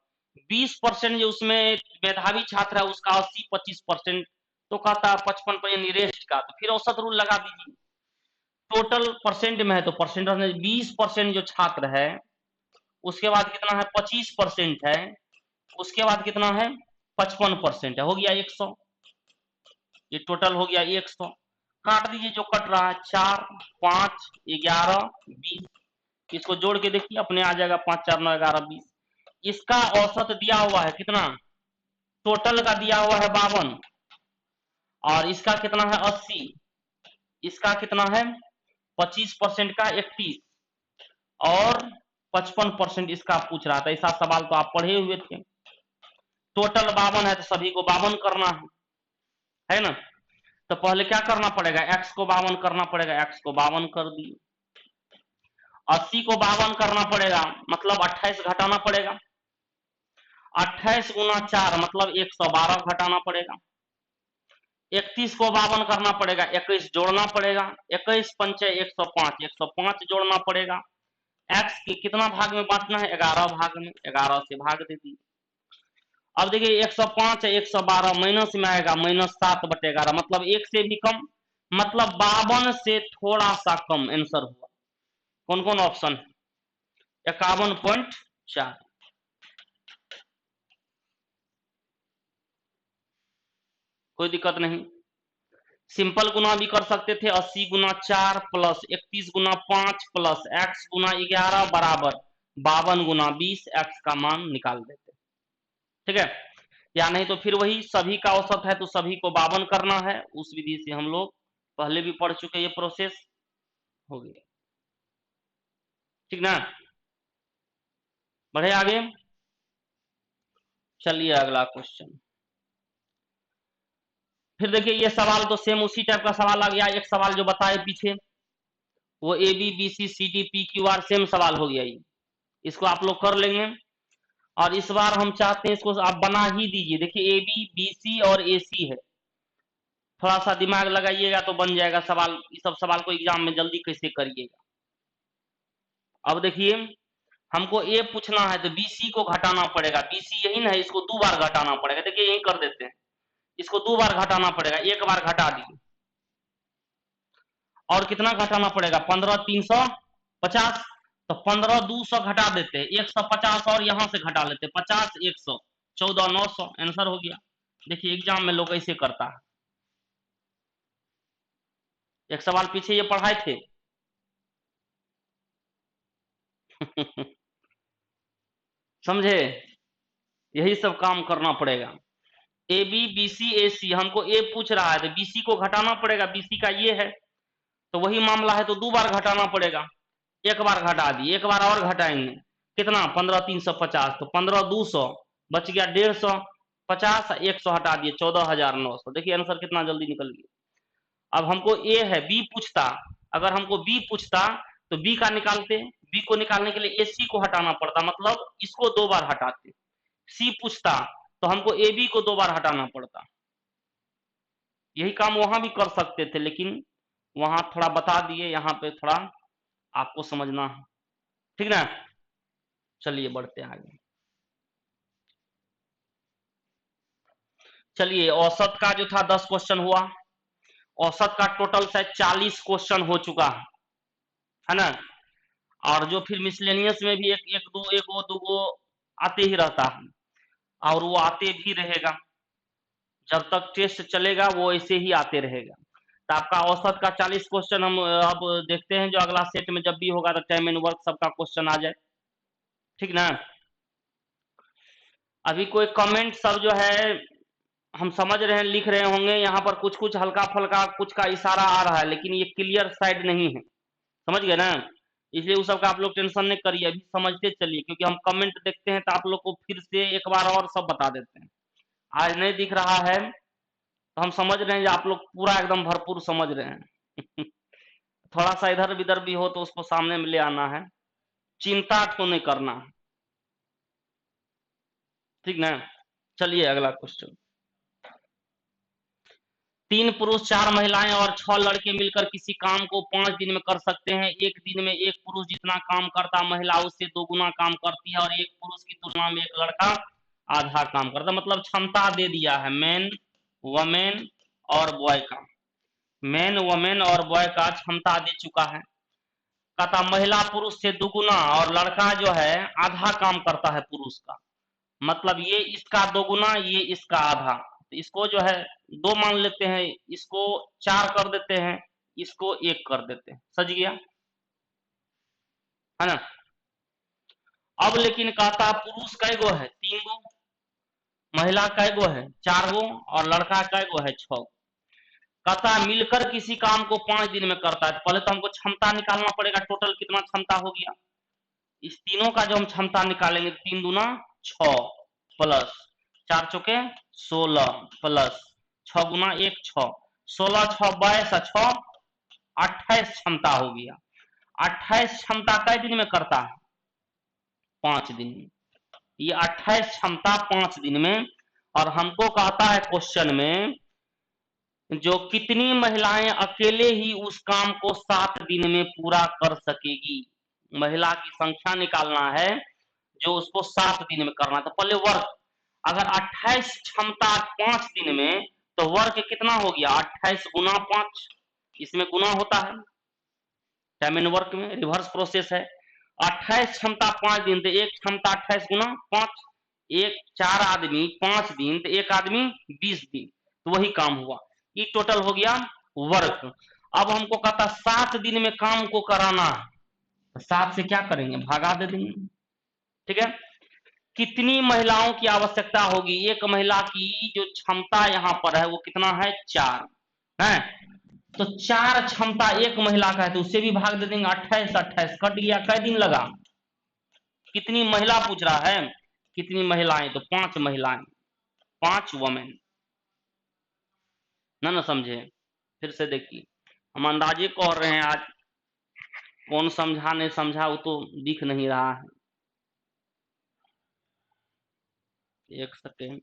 20% जो उसमें मेधावी छात्र है उसका 80, 25%, तो कहता है 55 रेस्ट का, तो फिर औसत रूल लगा दीजिए। टोटल परसेंट में है तो परसेंट 20% जो छात्र है, उसके बाद कितना है 25% है, उसके बाद कितना है 55% है, हो गया 100। ये टोटल हो गया 100। काट दीजिए जो कट रहा है, 4, 5, 11, 20, इसको जोड़ के देखिए अपने आ जाएगा 5, 4, 9, 11, 20। इसका औसत दिया हुआ है कितना, टोटल का दिया हुआ है 52, और इसका कितना है 80, इसका कितना है 25% का 31, और 55% इसका पूछ रहा था। ऐसा सवाल तो आप पढ़े हुए थे। टोटल 52 है तो सभी को 52 करना है ना, तो पहले क्या करना पड़ेगा, x को 52 करना पड़ेगा, x को 52 कर दिए। 80 को 52 करना पड़ेगा, मतलब 28 घटाना पड़ेगा, 28 गुना 4 मतलब 112 घटाना पड़ेगा। 31 को 52 करना पड़ेगा, 21 जोड़ना पड़ेगा, 21 पंचे 105, 105 जोड़ना पड़ेगा। x के कितना भाग में बांटना है, 11 भाग में, 11 से भाग दे दी। अब देखिए 105 112 माइनस में आएगा, -7/11, मतलब 1 से भी कम, मतलब 52 से थोड़ा सा कम आंसर हुआ। कौन कौन ऑप्शन है, 51.4। कोई दिक्कत नहीं, सिंपल गुना भी कर सकते थे, 80 गुना 4 प्लस 31 गुना 5 प्लस x गुना 11 बराबर 52 गुना 20, x का मान निकाल देते। ठीक है, या नहीं तो फिर वही सभी का औसत है तो सभी को 52 करना है, उस विधि से हम लोग पहले भी पढ़ चुके, ये प्रोसेस हो गया। ठीक ना, बढ़े आगे। चलिए अगला क्वेश्चन। फिर देखिए ये सवाल तो सेम उसी टाइप का सवाल आ गया, एक सवाल जो बताए पीछे वो A B B C C D P Q R same सवाल हो गया, ये इसको आप लोग कर लेंगे। और इस बार हम चाहते हैं इसको आप बना ही दीजिए। देखिए ए बी बी सी और ए सी है, थोड़ा सा दिमाग लगाइएगा तो बन जाएगा सवाल। इस सब सवाल को एग्जाम में जल्दी कैसे करिएगा। अब देखिए हमको ए पूछना है तो बीसी को घटाना पड़ेगा, बीसी यही ना है, इसको 2 बार घटाना पड़ेगा। देखिए यही कर देते हैं, इसको 2 बार घटाना पड़ेगा, एक बार घटा दिए, और कितना घटाना पड़ेगा 15 350, तो 15 200 घटा देते हैं, 150 और यहां से घटा लेते, 50 100 14 900, आंसर हो गया। देखिए एग्जाम में लोग ऐसे करता है। एक सवाल पीछे ये पढ़ाए थे समझे, यही सब काम करना पड़ेगा। ए बी बी सी ए सी, हमको ए पूछ रहा है तो बीसी को घटाना पड़ेगा, बीसी का ये है, तो वही मामला है तो 2 बार घटाना पड़ेगा। एक बार घटा दिए, एक बार और घटाएंगे, कितना 15 350, तो 15 200 बच गया 150, 50 100 हटा दिए 14,900। देखिए आंसर कितना जल्दी निकल गया। अब हमको ए है, बी पूछता, अगर हमको बी पूछता तो बी का निकालते, बी को निकालने के लिए ए सी को हटाना पड़ता, मतलब इसको 2 बार हटाते। सी पूछता तो हमको ए बी को 2 बार हटाना पड़ता। यही काम वहां भी कर सकते थे, लेकिन वहां थोड़ा बता दिए, यहाँ पे थोड़ा आपको समझना है। ठीक ना, चलिए बढ़ते हैं आगे। चलिए औसत का जो था 10 क्वेश्चन हुआ, औसत का टोटल शायद 40 क्वेश्चन हो चुका है ना। और जो फिर मिसलेनियस में भी एक वो दो गो आते ही रहता है और वो आते भी रहेगा, जब तक टेस्ट चलेगा वो ऐसे ही आते रहेगा। तो आपका औसत का 40 क्वेश्चन हम अब देखते हैं, जो अगला सेट में जब भी होगा तो टाइम एंड वर्क सबका क्वेश्चन आ जाए, ठीक ना। अभी कोई कमेंट सब जो है हम समझ रहे हैं, लिख रहे होंगे, यहाँ पर कुछ कुछ हल्का फुल्का कुछ का इशारा आ रहा है, लेकिन ये क्लियर साइड नहीं है, समझ गए ना। इसलिए उस सब का आप लोग टेंशन नहीं करिए, अभी समझते चलिए, क्योंकि हम कमेंट देखते हैं तो आप लोग को फिर से एक बार और सब बता देते हैं। आज नहीं दिख रहा है तो हम समझ रहे हैं कि आप लोग पूरा एकदम भरपूर समझ रहे हैं। थोड़ा सा इधर उधर भी हो तो उसको सामने में ले आना है, चिंता तो नहीं करना, ठीक ना। चलिए अगला क्वेश्चन। 3 पुरुष 4 महिलाएं और 6 लड़के मिलकर किसी काम को 5 दिन में कर सकते हैं। एक दिन में एक पुरुष जितना काम करता महिला उससे 2 गुना काम करती है, और एक पुरुष की तुलना में एक लड़का आधा काम करता। मतलब क्षमता दे दिया है मैन वमेन और बॉय का, मैन वमेन और बॉय का क्षमता दे चुका है। कहता महिला पुरुष से दुगुना और लड़का जो है आधा काम करता है पुरुष का, मतलब ये इसका दोगुना ये इसका आधा। तो इसको जो है 2 मान लेते हैं, इसको 4 कर देते हैं, इसको 1 कर देते हैं, सज गया है ना। अब लेकिन कहता पुरुष कै गो है 3 गो, महिला कै गो है 4 गो, और लड़का कै गो है 6 गो। कहता मिलकर किसी काम को 5 दिन में करता है। तो पहले तो हमको क्षमता निकालना पड़ेगा, टोटल कितना क्षमता हो गया। इस तीनों का जो हम क्षमता निकालेंगे, 3 दूना 6 प्लस 4 चौके 16 प्लस 6 गुना 1 6, 16 6 22 6 28 क्षमता हो गया। 28 क्षमता कै दिन में करता है 5 दिन में। ये 28 क्षमता 5 दिन में। और हमको कहता है क्वेश्चन में जो कितनी महिलाएं अकेले ही उस काम को 7 दिन में पूरा कर सकेगी। महिला की संख्या निकालना है जो उसको 7 दिन में करना है। तो पहले वर्क, अगर 28 क्षमता 5 दिन में, तो वर्क कितना हो गया 28 गुना 5, इसमें गुना होता है टाइम एंड वर्क में, रिवर्स प्रोसेस है। 28 क्षमता 5 दिन, तो एक क्षमता 28 गुना 5, एक 4 आदमी 5 दिन, तो एक आदमी 20 दिन, तो वही काम हुआ। ये टोटल हो गया वर्क। अब हमको कहता 7 दिन में काम को कराना है, तो 7 से क्या करेंगे भागा दे देंगे, ठीक है। कितनी महिलाओं की आवश्यकता होगी, एक महिला की जो क्षमता यहाँ पर है वो कितना है 4 है, तो 4 क्षमता एक महिला का है, तो उससे भी भाग दे देंगे, 28 28 कट गया। कै दिन लगा, कितनी महिला पूछ रहा है, कितनी महिलाएं, तो 5 महिलाएं, 5 वमेन, ना समझे। फिर से देखिए, हम अंदाजे कह रहे हैं, आज कौन समझा नहीं समझा वो तो दिख नहीं रहा है। एक सेकेंड,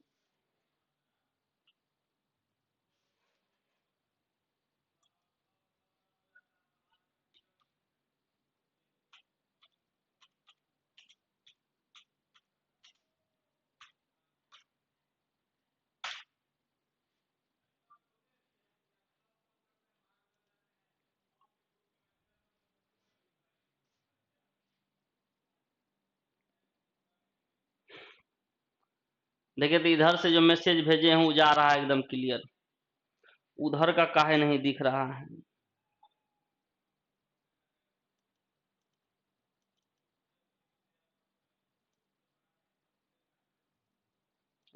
देखिए तो इधर से जो मैसेज भेजे हैं वो जा रहा है एकदम क्लियर, उधर का काहे नहीं दिख रहा है।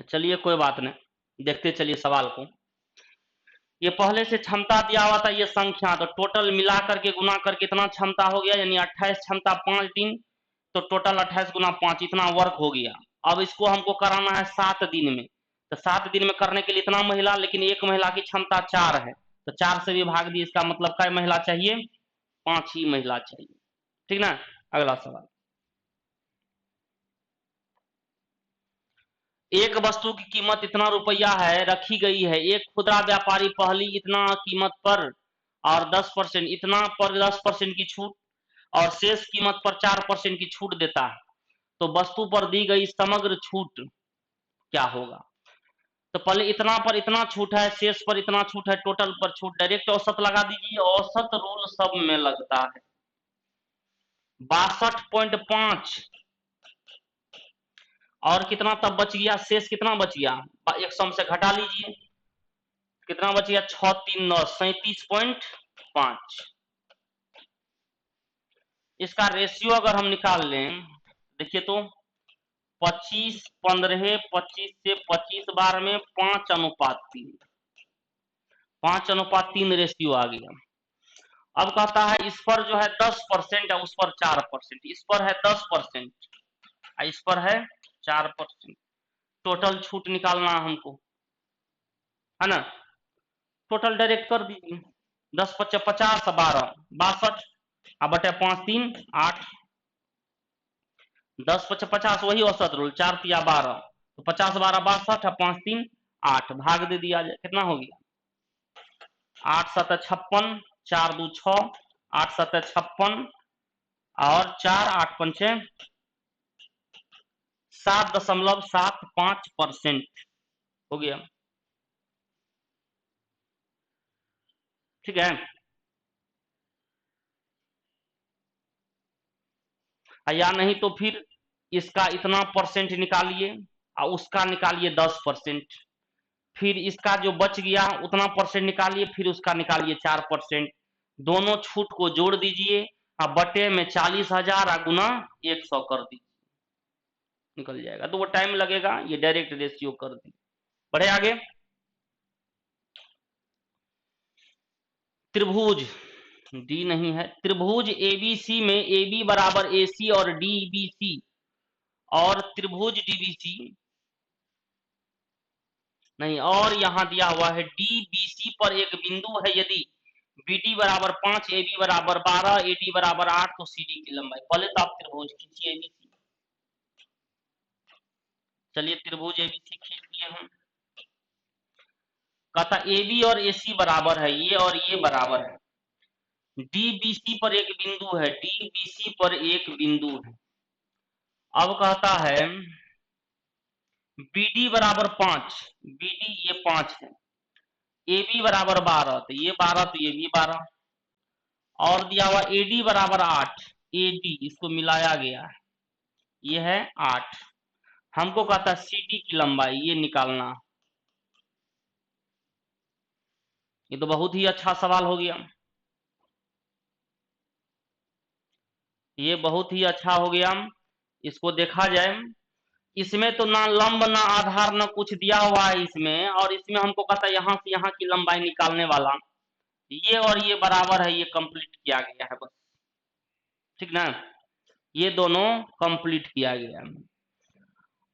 चलिए कोई बात नहीं, देखते चलिए सवाल को। ये पहले से क्षमता दिया हुआ था, ये संख्या, तो टोटल मिला करके गुना करके इतना क्षमता हो गया, यानी 28 क्षमता 5 दिन, तो टोटल 28 गुना 5 इतना वर्क हो गया। अब इसको हमको कराना है 7 दिन में, तो 7 दिन में करने के लिए इतना महिला, लेकिन एक महिला की क्षमता 4 है, तो 4 से भी भाग दी, इसका मतलब क्या महिला चाहिए 5 ही महिला चाहिए, ठीक ना। अगला सवाल, एक वस्तु की कीमत इतना रुपया है रखी गई है, एक खुदरा व्यापारी पहली इतना कीमत पर और 10% इतना पर 10% की छूट और शेष कीमत पर 4% की छूट देता है, तो वस्तु पर दी गई समग्र छूट क्या होगा। तो पहले इतना पर इतना छूट है, शेष पर इतना छूट है, टोटल पर छूट, डायरेक्ट औसत लगा दीजिए। औसत रूल सब में लगता है। 62.5 और कितना तब बच गया, शेष कितना बच गया, एक सम से घटा लीजिए, कितना बच गया, 6 3 9 37.5। इसका रेशियो अगर हम निकाल लें, देखिए तो 25 15 25 से 25 बार में 5:3, 5:3 रेशियो आ गया। अब कहता है इस पर जो है 10% है, उस पर 4%, इस पर है 10% इस पर है 4%। टोटल छूट निकालना हमको है ना, टोटल डायरेक्ट कर दीजिए। 10 × 50 50 12 62 अब बटे 5 3 8। 10 × 50 वही औसत रूल, 4 × 3 12, तो 50 12 62 और 5 3 8, भाग दे दिया जाए, कितना हो गया, 8 7 56, 4 2 6, 8 7 56 और 4 8 5 7.75% हो गया। ठीक है, या नहीं तो फिर इसका इतना परसेंट निकालिए और उसका निकालिए 10%, फिर इसका जो बच गया उतना परसेंट निकालिए, फिर उसका निकालिए 4%, दोनों छूट को जोड़ दीजिए और बटे में 40,000 गुना 100 कर दीजिए, निकल जाएगा। तो वो टाइम लगेगा, ये डायरेक्ट रेशियो कर दी। बढ़े आगे, त्रिभुज डी नहीं है, त्रिभुज एबीसी में AB बराबर AC और DBC और त्रिभुज DBC नहीं, और यहां दिया हुआ है DBC पर एक बिंदु है, यदि BD बराबर 5, AB बराबर 12, AD बराबर 8 तो CD की लंबाई। पहले तो आप त्रिभुज खींचिए ABC। चलिए त्रिभुज ABC खींच दिए हम। कहता AB और AC बराबर है, ये और ये बराबर है। DBC पर एक बिंदु है, DBC पर एक बिंदु है। अब कहता है BD बराबर 5, BD ये 5 है, AB बराबर 12, तो ये 12 तो ये भी 12, और दिया हुआ AD बराबर 8, AD इसको मिलाया गया है, ये है 8। हमको कहता है CD की लंबाई ये निकालना। ये तो बहुत ही अच्छा सवाल हो गया, ये बहुत ही अच्छा हो गया। इसको देखा जाए, इसमें तो ना लंब ना आधार ना कुछ दिया हुआ है इसमें, और इसमें हमको कहता है यहाँ से यहाँ की लंबाई निकालने वाला, ये और ये बराबर है, ये कंप्लीट किया गया है बस, ठीक ना, ये दोनों कंप्लीट किया गया।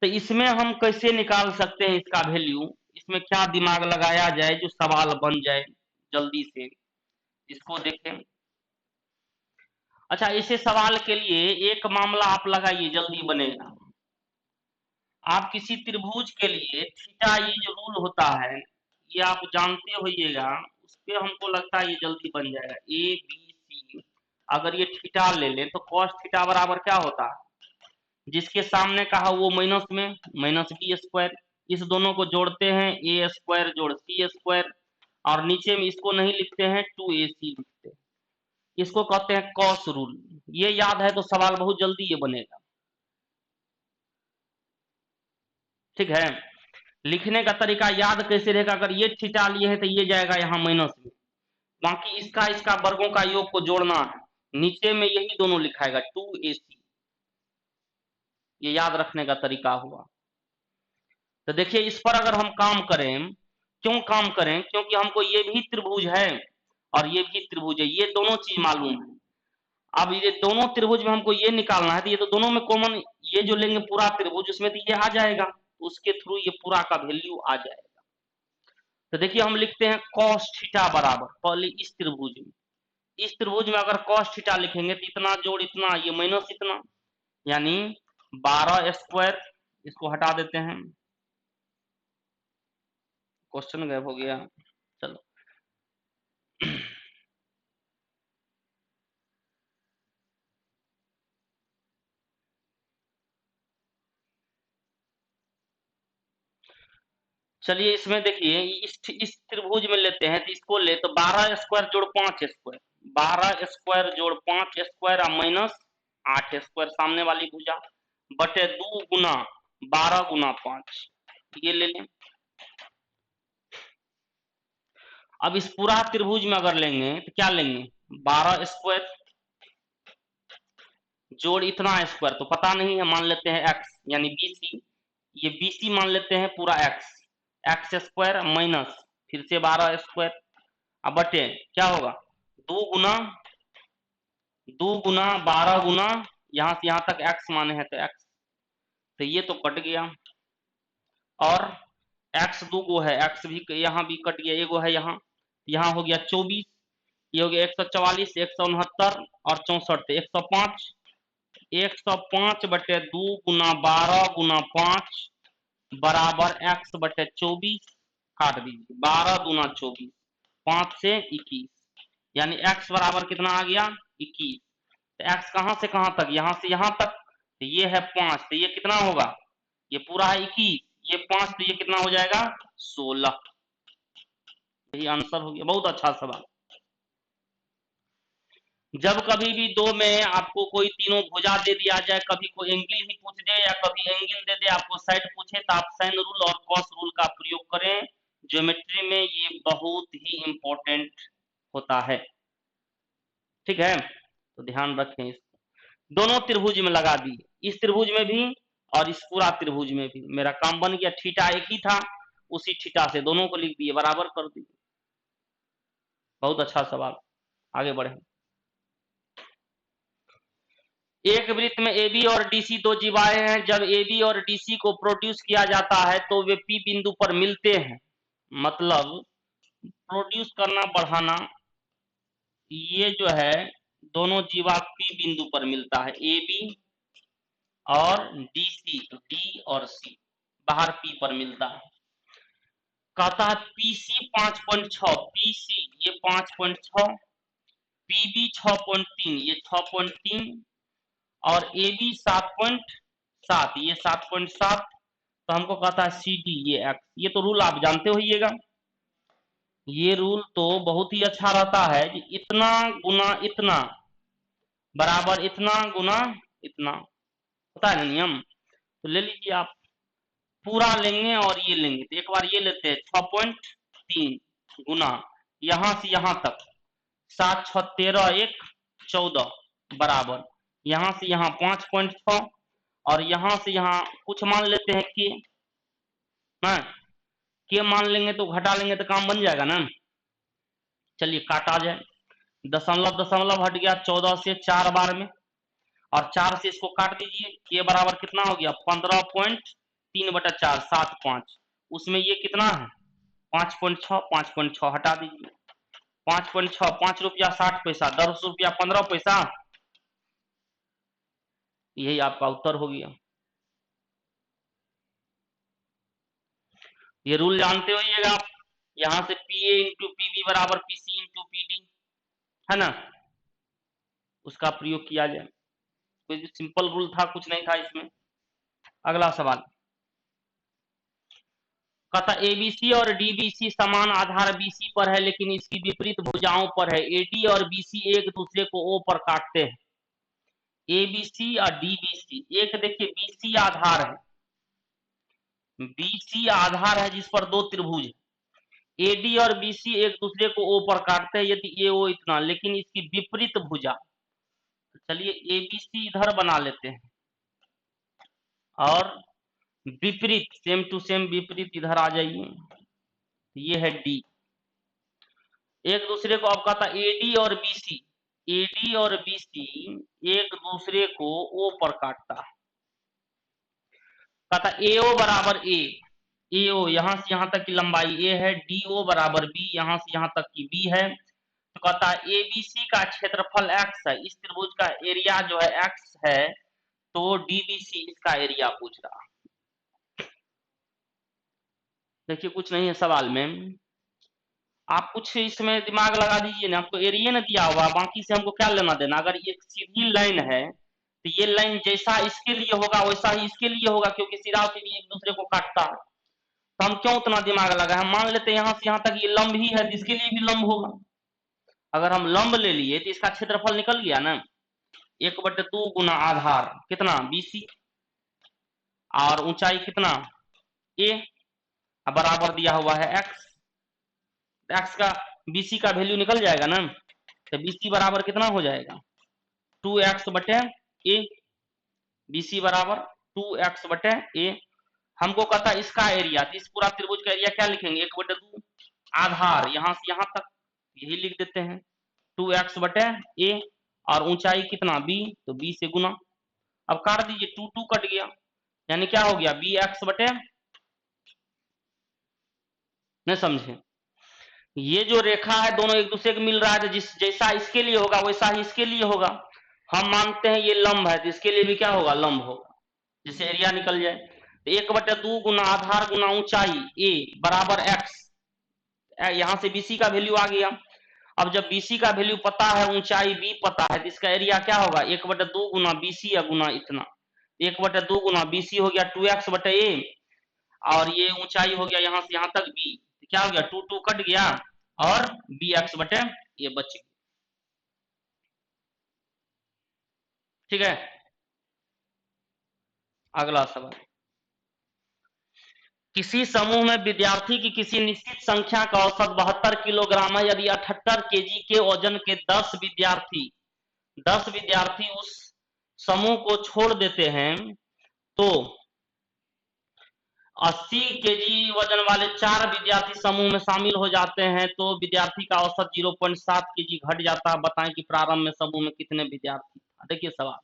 तो इसमें हम कैसे निकाल सकते हैं इसका वैल्यू, इसमें क्या दिमाग लगाया जाए जो सवाल बन जाए जल्दी से, इसको देखें। अच्छा, इसे सवाल के लिए एक मामला आप लगाइए, जल्दी बनेगा। आप किसी त्रिभुज के लिए थीटा, ये जो रूल होता है ये आप जानते होइएगा, उस पे हमको लगता है ये जल्दी बन जाएगा। ABC अगर ये थीटा ले लें तो cos थीटा बराबर क्या होता है, जिसके सामने कहा वो माइनस में -b², इस दोनों को जोड़ते हैं a² जोड़ c², और नीचे में इसको नहीं लिखते हैं 2AC लिखते हैं, इसको कहते हैं कॉस रूल। ये याद है तो सवाल बहुत जल्दी ये बनेगा, ठीक है। लिखने का तरीका याद कैसे रहेगा, अगर ये थीटा लिए है तो ये जाएगा यहाँ माइनस में, बाकी इसका इसका वर्गों का योग को जोड़ना है, नीचे में यही दोनों लिखाएगा 2AC, ये याद रखने का तरीका हुआ। तो देखिए इस पर अगर हम काम करें, क्यों काम करें, क्योंकि हमको ये भी त्रिभुज है और ये भी त्रिभुज है, ये दोनों चीज मालूम है। अब ये दोनों त्रिभुज में हमको ये निकालना है, तो ये तो दोनों में कॉमन, ये जो लेंगे पूरा त्रिभुज उसमें तो ये आ जाएगा, उसके थ्रू ये पूरा का वैल्यू आ जाएगा। तो देखिए हम लिखते हैं cos थीटा बराबर, पहले इस त्रिभुज में, इस त्रिभुज में अगर cos थीटा लिखेंगे तो इतना जोड़ इतना, ये माइनस इतना, यानी 12², इसको हटा देते हैं, क्वेश्चन गायब हो गया, चलो। चलिए इसमें देखिए इस त्रिभुज में लेते हैं तो इसको ले तो 12 स्क्वायर जोड़ 5 स्क्वायर, 12 स्क्वायर जोड़ 5 स्क्वायर और माइनस 8 स्क्वायर सामने वाली भुजा बटे 2 गुना 12 गुना 5, ये ले लें। अब इस पूरा त्रिभुज में अगर लेंगे तो क्या लेंगे, 12 स्क्वायर जोड़ इतना स्क्वायर तो पता नहीं है, मान लेते हैं x यानी BC, ये BC मान लेते हैं पूरा x स्क्वायर माइनस फिर से 12 स्क्वायर, अब बटे क्या होगा 2 गुना 12 गुना यहां से यहां तक x माने हैं तो x, तो ये तो कट गया और x दूगो है, x भी यहाँ भी कट गया, एगो है यहाँ हो गया 24, ये हो गया 144 169 और 64 105, 105 बटे 2 गुना 12 गुना 5 बराबर x बटे 24, काट दीजिए 12 गुना 24 5 से 21, यानी x बराबर कितना आ गया 21। तो x कहां से कहां तक, यहां से यहां तक, तो ये है 5, तो ये कितना होगा, ये पूरा है 21, ये 5 तो ये कितना हो जाएगा 16, यही आंसर हो गया। बहुत अच्छा सवाल। जब कभी भी दो में आपको कोई तीनों भुजा दे दिया जाए, कभी कोई एंगल ही पूछ दे या कभी एंगल दे दे, आपको साइड पूछे तो आप साइन रूल और कॉस रूल का प्रयोग करें। ज्योमेट्री में ये बहुत ही इंपॉर्टेंट होता है, ठीक है, तो ध्यान रखें इसको। दोनों त्रिभुज में लगा दिए, इस त्रिभुज में भी और इस पूरा त्रिभुज में भी। मेरा काम बन गया, थीटा एक ही था, उसी थीटा से दोनों को लिख दिए, बराबर कर दिए। बहुत अच्छा सवाल, आगे बढ़े। एक वृत्त में AB और DC दो जीवाएं हैं। जब AB और DC को प्रोड्यूस किया जाता है तो वे P बिंदु पर मिलते हैं। मतलब प्रोड्यूस करना बढ़ाना, ये जो है दोनों जीवा P बिंदु पर मिलता है, AB और DC, D और C बाहर P पर मिलता है। कहता है PC 5.6, PC ये 5.6, PB 6.3 ये 6.3 और AB 7.7 ये 7.7, तो हमको कहता है CD ये x। ये तो रूल आप जानते होइएगा, ये रूल तो बहुत ही अच्छा रहता है कि इतना गुना इतना बराबर इतना गुना इतना, पता है ना नियम। तो ले लीजिए आप, पूरा लेंगे और ये लेंगे, तो एक बार ये लेते हैं 6.3 गुना यहां से यहां तक 7 6 13 1 14 बराबर यहां से यहां 5.6 और यहां से यहां कुछ मान लेते हैं के मान लेंगे तो घटा लेंगे तो काम बन जाएगा ना। चलिए काटा जाए, दशमलव दशमलव हट गया 14 से 4 बार में और 4 से इसको काट दीजिए, के बराबर कितना हो गया 15.3 बटा 4 7.5, उसमें ये कितना है 5.6, 5.6 हटा दीजिए, 5.6 5 रुपया 60 पैसा, 10 रुपया 15 पैसा, यही आपका उत्तर हो गया। ये रूल जानते होइएगा आप, यहां से PA इंटू PB बराबर PC इंटू PD है ना, उसका प्रयोग किया जाए। कोई सिंपल रूल था, कुछ नहीं था इसमें। अगला सवाल कहता ABC और DBC समान आधार BC पर है लेकिन इसकी विपरीत भुजाओं पर है। AD और BC एक दूसरे को O पर काटते हैं। ABC और DBC, एक देखिए BC आधार है, BC आधार है जिस पर दो त्रिभुज है। AD और BC एक दूसरे को O पर काटते हैं यदि AO इतना, लेकिन इसकी विपरीत भुजा, तो चलिए ABC इधर बना लेते हैं और विपरीत सेम टू सेम विपरीत इधर आ जाइए, ये है D। एक दूसरे को अब कहता AD और BC, AD और BC एक दूसरे को O पर काटता है। कहता AO बराबर A, AO यहां से यहां तक की लंबाई A है, DO बराबर B यहां से यहां तक की B है। तो कहता है ABC का क्षेत्रफल x है, इस त्रिभुज का एरिया जो है x है, तो DBC इसका एरिया पूछ रहा। देखिए कुछ नहीं है सवाल में, आप कुछ इसमें दिमाग लगा दीजिए ना, आपको एरिया ना दिया हुआ, बाकी से हमको क्या लेना देना। अगर ये सीधी लाइन है तो ये लाइन जैसा इसके लिए होगा वैसा ही इसके लिए होगा, क्योंकि सिरा से भी एक दूसरे को काटता है। तो हम क्यों उतना दिमाग लगाए, हम मान लेते हैं यहां से यहां तक ये लंब ही है, तो इसके लिए भी लंब होगा। अगर हम लंब ले लिए तो इसका क्षेत्रफल निकल गया ना, 1/2 गुना आधार कितना BC, और ऊंचाई कितना A, बराबर दिया हुआ है x। x का BC का वैल्यू निकल जाएगा ना, तो BC बराबर कितना हो जाएगा 2x/a। BC बराबर 2x/a। हमको कहता है इसका एरिया, तो इस पूरा त्रिभुज का एरिया क्या लिखेंगे 1/2 आधार यहां से यहां तक, यही लिख देते हैं 2x/a, और ऊंचाई कितना b, तो b से गुना। अब काट दीजिए, 2 2 कट गया, यानी क्या हो गया bx/, नहीं समझे, ये जो रेखा है दोनों एक दूसरे को मिल रहा है, तो जिस जैसा इसके लिए होगा वैसा ही इसके लिए होगा। हम मानते हैं ये लंब है, तो इसके लिए भी क्या होगा लंब होगा, जिससे एरिया निकल जाए। तो 1/2 गुना आधार गुना ऊंचाई a बराबर x, यहां से BC का वैल्यू आ गया। अब जब BC का वैल्यू पता है, ऊंचाई b पता है, तो इसका एरिया क्या होगा 1/2 गुना BC या गुना इतना, 1/2 गुना BC हो गया 2x/a, और ये ऊंचाई हो गया यहां से यहां तक b, तो क्या हो गया 2 2 कट गया, और bx/a बच गया। ठीक है, अगला सवाल, किसी समूह में विद्यार्थी की किसी निश्चित संख्या का औसत 72 किलोग्राम है। यदि 78 केजी के वजन के 10 विद्यार्थी उस समूह को छोड़ देते हैं, तो 80 केजी वजन वाले 4 विद्यार्थी समूह में शामिल हो जाते हैं, तो विद्यार्थी का औसत 0.7 केजी घट जाता है। बताएं कि प्रारंभ में समूह में कितने विद्यार्थी था। देखिए सवाल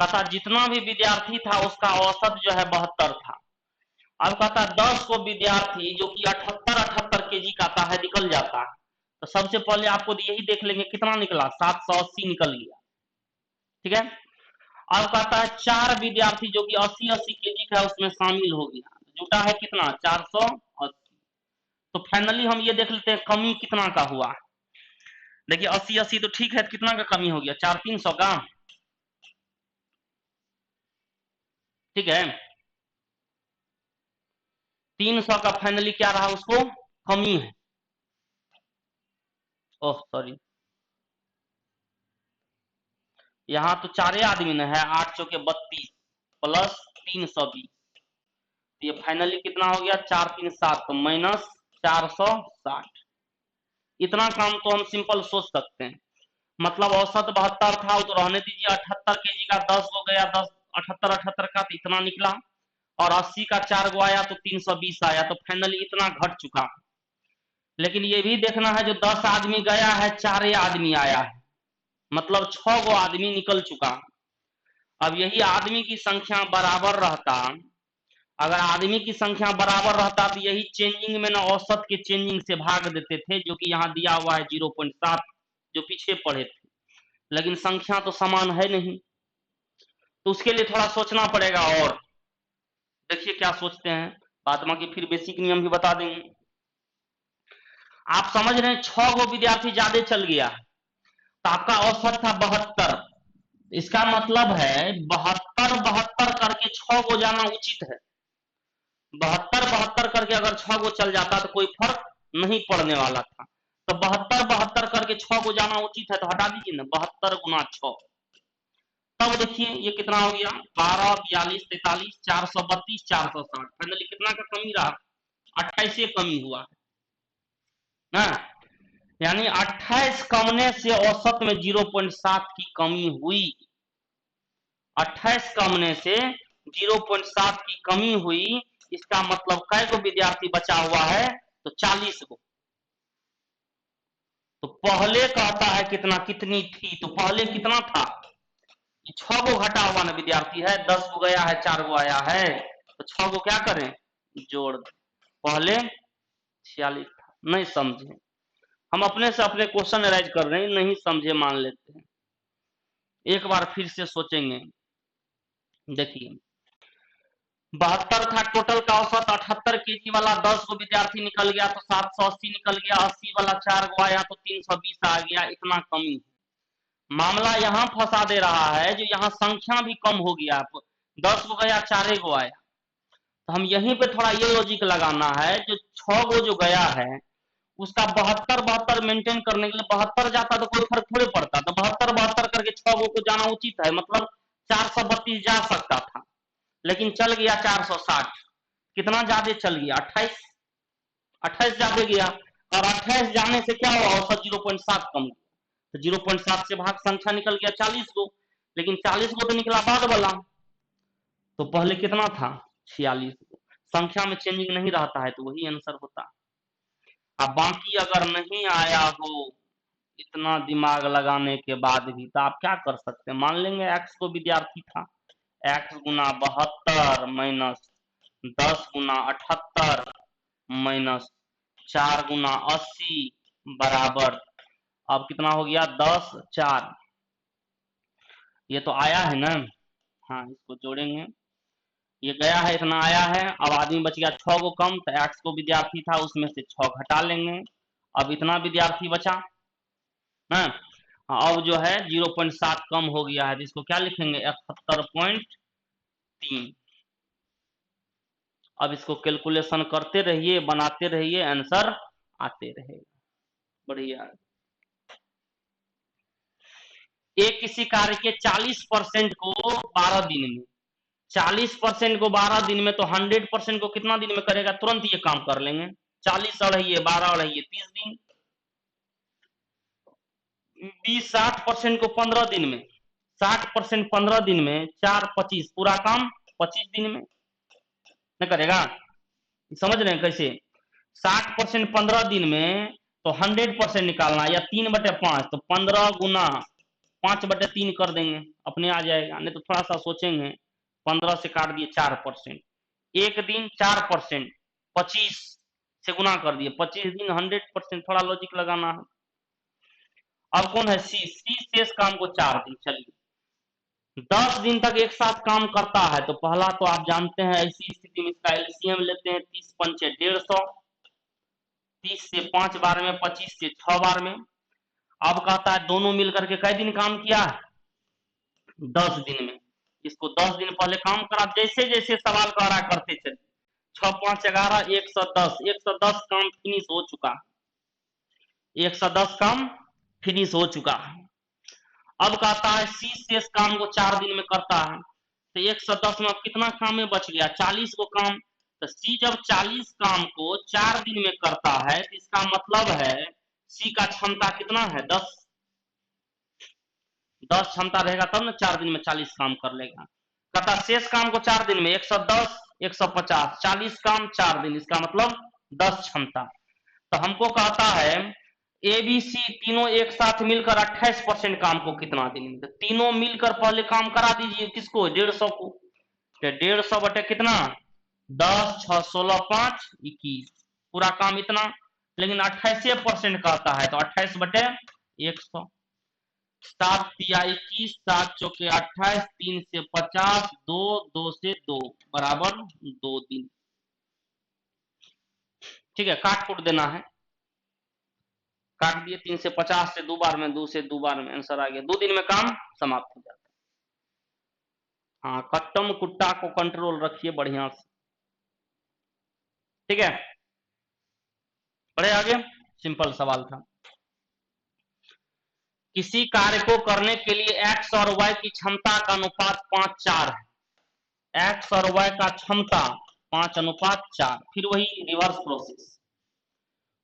कहता जितना भी विद्यार्थी था उसका औसत जो है 72 था। अब कहता 10 को विद्यार्थी जो कि 78 केजी का आता है निकल जाता है, तो सबसे पहले आपको यही देख लेंगे कितना निकला 780 निकल गया। ठीक है, अब कहता है 4 विद्यार्थी जो कि 80 केजी का है उसमें शामिल हो गया, जुटा है कितना 480। तो फाइनली हम ये देख लेते हैं कमी कितना का हुआ। देखिए 80 तो ठीक है, कितना का कमी हो गया 400-300 का। ठीक है, 300 का फाइनली क्या रहा उसको कमी है। ओह सॉरी, यहाँ तो 4 आदमी न है, 8 चौके 32 प्लस 320, ये फाइनली कितना हो गया 4 3 7 तो माइनस 460। इतना काम तो हम सिंपल सोच सकते हैं, मतलब औसत 72 था तो रहने दीजिए, 78 केजी का 10 हो गया, 10 78 का तो इतना निकला, और 80 का 4 गो आया तो 320 आया, तो फाइनली इतना घट चुका। लेकिन ये भी देखना है जो 10 आदमी गया है 4 आदमी आया है, मतलब 6 गो आदमी निकल चुका। अब यही आदमी की संख्या बराबर रहता, अगर आदमी की संख्या बराबर रहता तो यही चेंजिंग में ना औसत के चेंजिंग से भाग देते थे, जो कि यहाँ दिया हुआ है 0.7 जो पीछे पढ़े थे, लेकिन संख्या तो समान है नहीं, तो उसके लिए थोड़ा सोचना पड़ेगा। और देखिए क्या सोचते हैं, बाद में फिर बेसिक नियम भी बता देंगे। आप समझ रहे हैं 6 गो विद्यार्थी ज्यादा चल गया, तो आपका औसत था 72, इसका मतलब है 72 करके 6 गो जाना उचित है। 72 करके अगर 6 गो चल जाता तो कोई फर्क नहीं पड़ने वाला था, तो 72 करके 6 गो जाना उचित है, तो हटा दीजिए ना 72 गुना 6, तब देखिए ये कितना हो गया 12 42 43 432 460, फाइनली कितना का कमी रहा 28 कमी हुआ ना, यानी 28 कमने से औसत में 0.7 की कमी हुई। 28 कमने से 0.7 की कमी हुई, इसका मतलब कै गो विद्यार्थी बचा हुआ है तो 40 गो। तो पहले कहता है कितना कितनी थी, तो पहले कितना था 6 गो घटा हुआ ना विद्यार्थी है, 10 गो गया है 4 गो आया है, तो 6 गो क्या करें जोड़, पहले 46 था। नहीं समझे, हम अपने से अपने क्वेश्चन अराइज कर रहे हैं, नहीं समझे मान लेते हैं, एक बार फिर से सोचेंगे। देखिए 72 था टोटल का औसत, 78 केजी वाला 10 गो विद्यार्थी निकल गया तो 780 निकल गया, 80 वाला 4 गो आया तो 320 आ गया, इतना कमी। मामला यहाँ फंसा दे रहा है जो यहाँ संख्या भी कम हो गया, 10 गो गया 4 गो आया, तो हम यहीं पे थोड़ा ये लॉजिक लगाना है, जो 6 गो जो गया है उसका 72 मेंटेन करने के लिए 72 जाता तो कोई फर्क थोड़े पड़ता, तो 72 करके 6 गो को जाना उचित है, मतलब 432 जा सकता था, लेकिन चल गया 460। कितना ज्यादा चल गया? 28 ज्यादा गया, और 28 जाने से क्या हुआ? औसत 0.7 कम, तो 0.7 से भाग संख्या निकल गया 40 गो, लेकिन 40 गो तो निकला बाद वाला, तो पहले कितना था? 46 गो। संख्या में चेंजिंग नहीं रहता है तो वही आंसर होता। अब बाकी अगर नहीं आया हो इतना दिमाग लगाने के बाद भी, तो आप क्या कर सकते हैं? मान लेंगे x को विद्यार्थी था, x गुना 72 माइनस 10 गुना 78 माइनस 4 गुना 80 बराबर, अब कितना हो गया? 10 4। ये तो आया है ना? हाँ, इसको जोड़ेंगे, ये गया है, इतना आया है। अब आदमी बच गया 6 गो कम, तो x को विद्यार्थी था उसमें से 6 घटा लेंगे, अब इतना विद्यार्थी बचा है। अब जो है 0.7 कम हो गया है, जिसको क्या लिखेंगे? 71.3। अब इसको कैलकुलेशन करते रहिए, बनाते रहिए, आंसर आते रहेगा। बढ़िया। एक किसी कार्य के 40% को 12 दिन में, 40% को 12 दिन में, तो 100% को कितना दिन में करेगा? तुरंत ये काम कर लेंगे। 40 अढ़ाई 12 अढ़ाई 30 दिन। 20-60% को 15 दिन में, 60% 15 दिन में, 4 25, पूरा काम 25 दिन में न करेगा? समझ रहे हैं कैसे? 60% 15 दिन में, तो 100% निकालना, या 3/5, तो 15 गुना 5/3 कर देंगे, अपने आ जाएगा। नहीं तो थोड़ा सा सोचेंगे, 15 से काट दिए 4%, एक दिन 4%, 25 से गुना कर दिए, 25 दिन 100%, थोड़ा लॉजिक लगाना है। अब कौन है? सी शेष काम को 4 दिन। चलिए 10 दिन तक एक साथ काम करता है, तो पहला तो आप जानते हैं, ऐसी स्थिति में इसका एलसीएम लेते हैं, 30 पंचे 150, 30 से 5 बार में, 25 से 6 बार में। अब कहता है दोनों मिलकर के कई दिन काम किया? 10 दिन में। इसको 10 दिन पहले काम करा, जैसे जैसे सवाल कह रहा करते चले, 6 5 11 110, 110 काम फिनिश हो चुका, 110 काम फिनिश हो चुका है। अब कहता है सी शेष काम को 4 दिन में करता है, तो 110 में अब कितना काम में बच गया? 40 को काम। तो सी जब 40 काम को 4 दिन में करता है, तो इसका मतलब है सी का क्षमता कितना है? 10 क्षमता रहेगा तब ना 4 दिन में 40 काम कर लेगा। कहता शेष काम को 4 दिन में 110 150, 40 काम 4 दिन, इसका मतलब 10 क्षमता। तो हमको कहता है ए बी सी तीनों एक साथ मिलकर 28% काम को कितना दिन में? तो तीनों मिलकर पहले काम करा दीजिए, किसको? 150 को। तो 150 बटे कितना? 10 6 16 5 21, पूरा काम इतना, लेकिन 28% कहता है, तो 28 बटे 100, 7 तिया 21, 7 चौके 28, 3 से 50, 2 2 से 2 बराबर 2 दिन। ठीक है, काट कूट देना है, काट दिए, 3 से 50 से 2 बार में, 2 से 2 बार में, आंसर आ गया। 2 दिन में काम समाप्त हो जाता है। हाँ, कट्टम कुट्टा को कंट्रोल रखिए बढ़िया से। ठीक है, बढ़े आगे। सिंपल सवाल था। किसी कार्य को करने के लिए x और y की क्षमता का अनुपात 5:4 है। x और y का क्षमता 5:4, फिर वही रिवर्स प्रोसेस,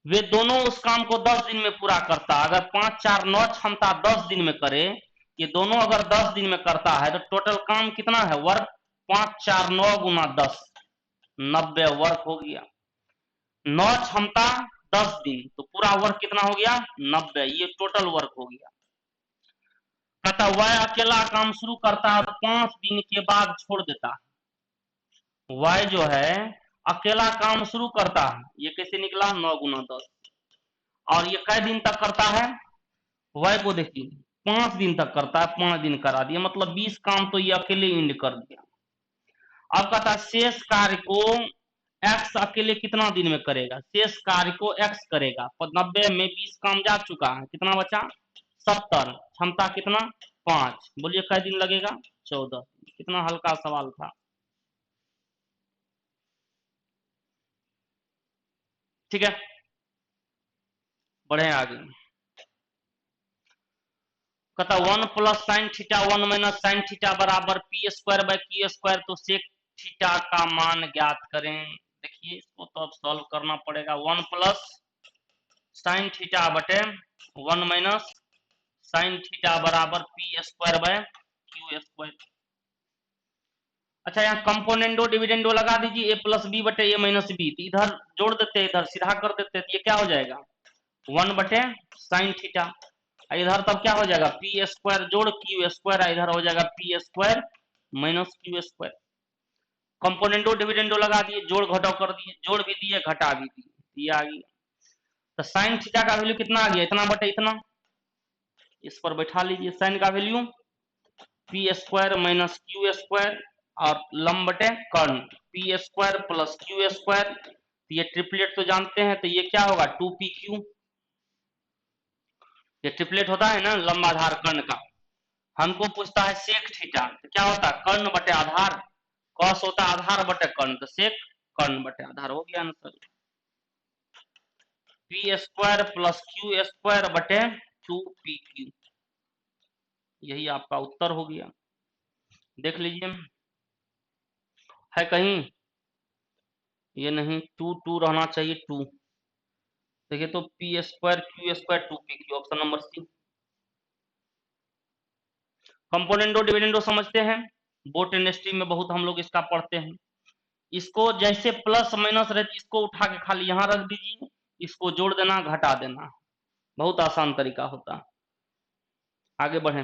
वे दोनों उस काम को 10 दिन में पूरा करता। अगर 5 4 9 क्षमता 10 दिन में करे, ये दोनों अगर 10 दिन में करता है, तो टोटल काम कितना है? वर्क 5 4 9 गुना 10, 90 वर्क हो गया। 9 क्षमता 10 दिन, तो पूरा वर्क कितना हो गया? 90, ये टोटल वर्क हो गया। कहता वह अकेला काम शुरू करता है, 5 दिन के बाद छोड़ देता है। वह जो है अकेला काम शुरू करता है, ये कैसे निकला? 9 गुना 10, और ये कई दिन तक करता है? वह को देखिए 5 दिन तक करता है, 5 दिन करा दिया, मतलब 20 काम तो ये अकेले इंड कर दिया। अब कहता है शेष कार्य को x अकेले कितना दिन में करेगा? शेष कार्य को x करेगा, 90 में 20 काम जा चुका है, कितना बचा? 70, क्षमता कितना? 5, बोलिए कई दिन लगेगा? 14। कितना हल्का सवाल था। ठीक है, बढ़े आगे। कहता 1 plus sine theta 1 minus sine theta बराबर P square by Q square, तो सेक थीटा का मान ज्ञात करें। देखिए इसको तो अब सॉल्व करना पड़ेगा। 1 प्लस साइन थीटा बटे 1 माइनस साइन थीटा बराबर P square by Q square. अच्छा, यहाँ कंपोनेंडो डिविडेंडो लगा दीजिए, ए प्लस बी बटे ए माइनस बी, तो इधर जोड़ देते, इधर सीधा कर देते, तो ये क्या हो जाएगा 1 बटे साइन थीटा, इधर तब क्या हो जाएगा पी स्क्वायर जोड़ क्यू स्क्वायर, इधर हो जाएगा P square minus Q square. Componendo dividendo लगा दिए, जोड़ घटाव कर दिए, जोड़ भी दिए घटा भी दिए, ये आ गया। तो साइन थीटा का वैल्यू कितना आ गया, इतना बटे इतना, इस पर बैठा लीजिए। साइन का value P square minus Q square और लंब बटे कर्ण P square plus Q square, तो ये ट्रिपलेट तो जानते हैं, तो ये क्या होगा 2pq, ये ट्रिपलेट होता है ना लंबाधार कर्ण का। हमको पूछता है सेक थीटा, तो क्या होता है कर्ण बटे आधार, कॉस होता है आधार बटे कर्ण, तो सेक कर्ण बटे आधार हो गया answer. P square plus Q square बटे 2pq, यही आपका उत्तर हो गया। देख लीजिए है कहीं, ये नहीं 2 रहना चाहिए 2, देखिए तो P square Q square 2pq, option number C. Componendo dividendo समझते हैं, बोट एंड स्ट्रीम में बहुत हम लोग इसका पढ़ते हैं। इसको जैसे प्लस माइनस रहती, इसको उठा के खाली यहां रख दीजिए, इसको जोड़ देना घटा देना, बहुत आसान तरीका होता है। आगे बढ़े,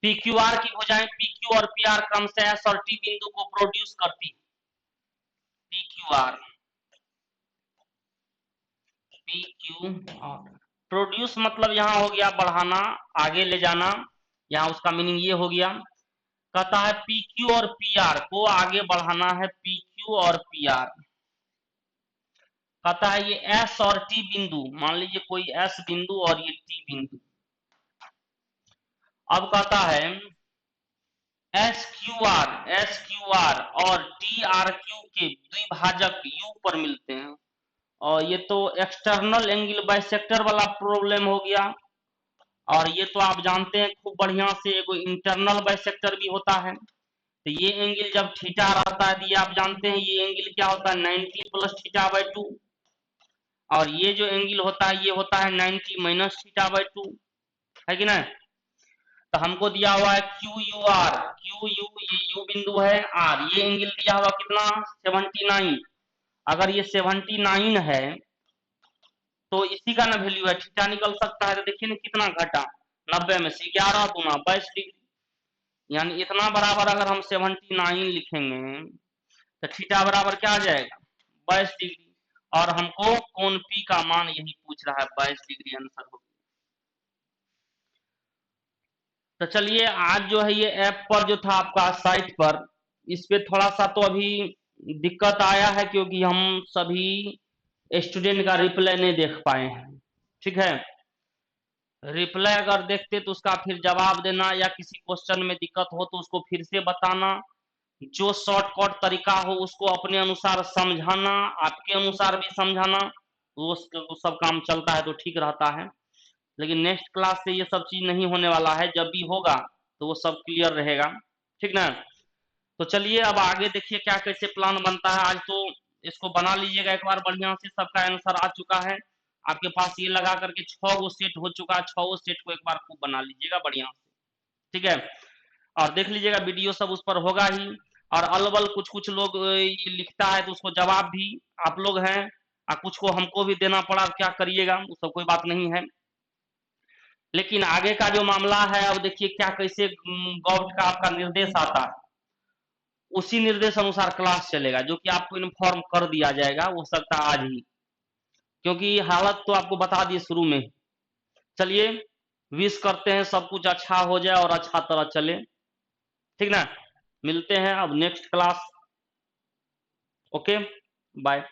पी क्यू आर की भुजाएं पी क्यू और पी आर क्रम से एस और टी बिंदु को प्रोड्यूस करती। पी क्यू आर प्रोड्यूस मतलब यहां हो गया बढ़ाना, आगे ले जाना, यहां उसका मीनिंग ये हो गया। कहता है पी क्यू और पी आर को आगे बढ़ाना है, पी क्यू और पी आर। कहता है ये एस और टी बिंदु, मान लीजिए कोई एस बिंदु और ये टी बिंदु। अब कहता है एस क्यू आर और टी आर क्यू के द्विभाजक यू पर मिलते हैं, और ये तो एक्सटर्नल एंगल बाइसेक्टर वाला प्रॉब्लम हो गया। और ये तो आप जानते हैं खूब बढ़िया से, एगो इंटरनल बाइसेक्टर भी होता है। तो ये एंगल जब थीटा रहता है, ये आप जानते हैं ये एंगल क्या होता है 90 प्लस थीटा बाई 2, और ये जो एंगल होता है ये होता है 90 माइनस थीटा बाई 2, है कि नहीं। तो हमको दिया हुआ है Q U R, Q U ये यू बिंदु है, आर ये एंगल दिया हुआ कितना 79। अगर ये 79 है तो इसी का ना वैल्यू है, थीटा निकल सकता है, तो देखिए ना कितना घटा, 90 में से 11 गुना 22 डिग्री, यानी इतना बराबर अगर हम 79 लिखेंगे तो थीटा बराबर क्या आ जाएगा 22 डिग्री, और हमको कोण पी का मान यही पूछ रहा है, 22 डिग्री आंसर होगा। तो चलिए आज जो है ये ऐप पर जो था आपका साइट पर, इस पे थोड़ा सा तो अभी दिक्कत आया है, क्योंकि हम सभी स्टूडेंट का रिप्लाई नहीं देख पाए हैं। ठीक है, रिप्लाई अगर देखते तो उसका फिर जवाब देना, या किसी क्वेश्चन में दिक्कत हो तो उसको फिर से बताना, जो शॉर्टकट तरीका हो उसको अपने अनुसार समझाना, आपके अनुसार भी समझाना, वो सब काम चलता है तो ठीक रहता है। लेकिन नेक्स्ट क्लास से ये सब चीज नहीं होने वाला है, जब भी होगा तो वो सब क्लियर रहेगा, ठीक ना। तो चलिए अब आगे देखिए क्या कैसे प्लान बनता है। आज तो इसको बना लीजिएगा एक बार बढ़िया से, सबका आंसर आ चुका है आपके पास, ये लगा करके 6 गो सेट हो चुका है, 6 गो सेट को एक बार खूब बना लीजिएगा बढ़िया से, ठीक है। और देख लीजिएगा वीडियो सब उस पर होगा ही, और अलबल कुछ कुछ लोग ये लिखता है तो उसको जवाब भी आप लोग हैं, और कुछ को हमको भी देना पड़ा, क्या करिएगा, वो सब कोई बात नहीं है। लेकिन आगे का जो मामला है, अब देखिए क्या कैसे गवर्नमेंट का आपका निर्देश आता है, उसी निर्देश अनुसार क्लास चलेगा, जो कि आपको इन्फॉर्म कर दिया जाएगा, हो सकता है आज ही, क्योंकि हालत तो आपको बता दिए शुरू में। चलिए विश करते हैं सब कुछ अच्छा हो जाए और अच्छा तरह चले, ठीक ना। मिलते हैं अब नेक्स्ट क्लास, ओके बाय।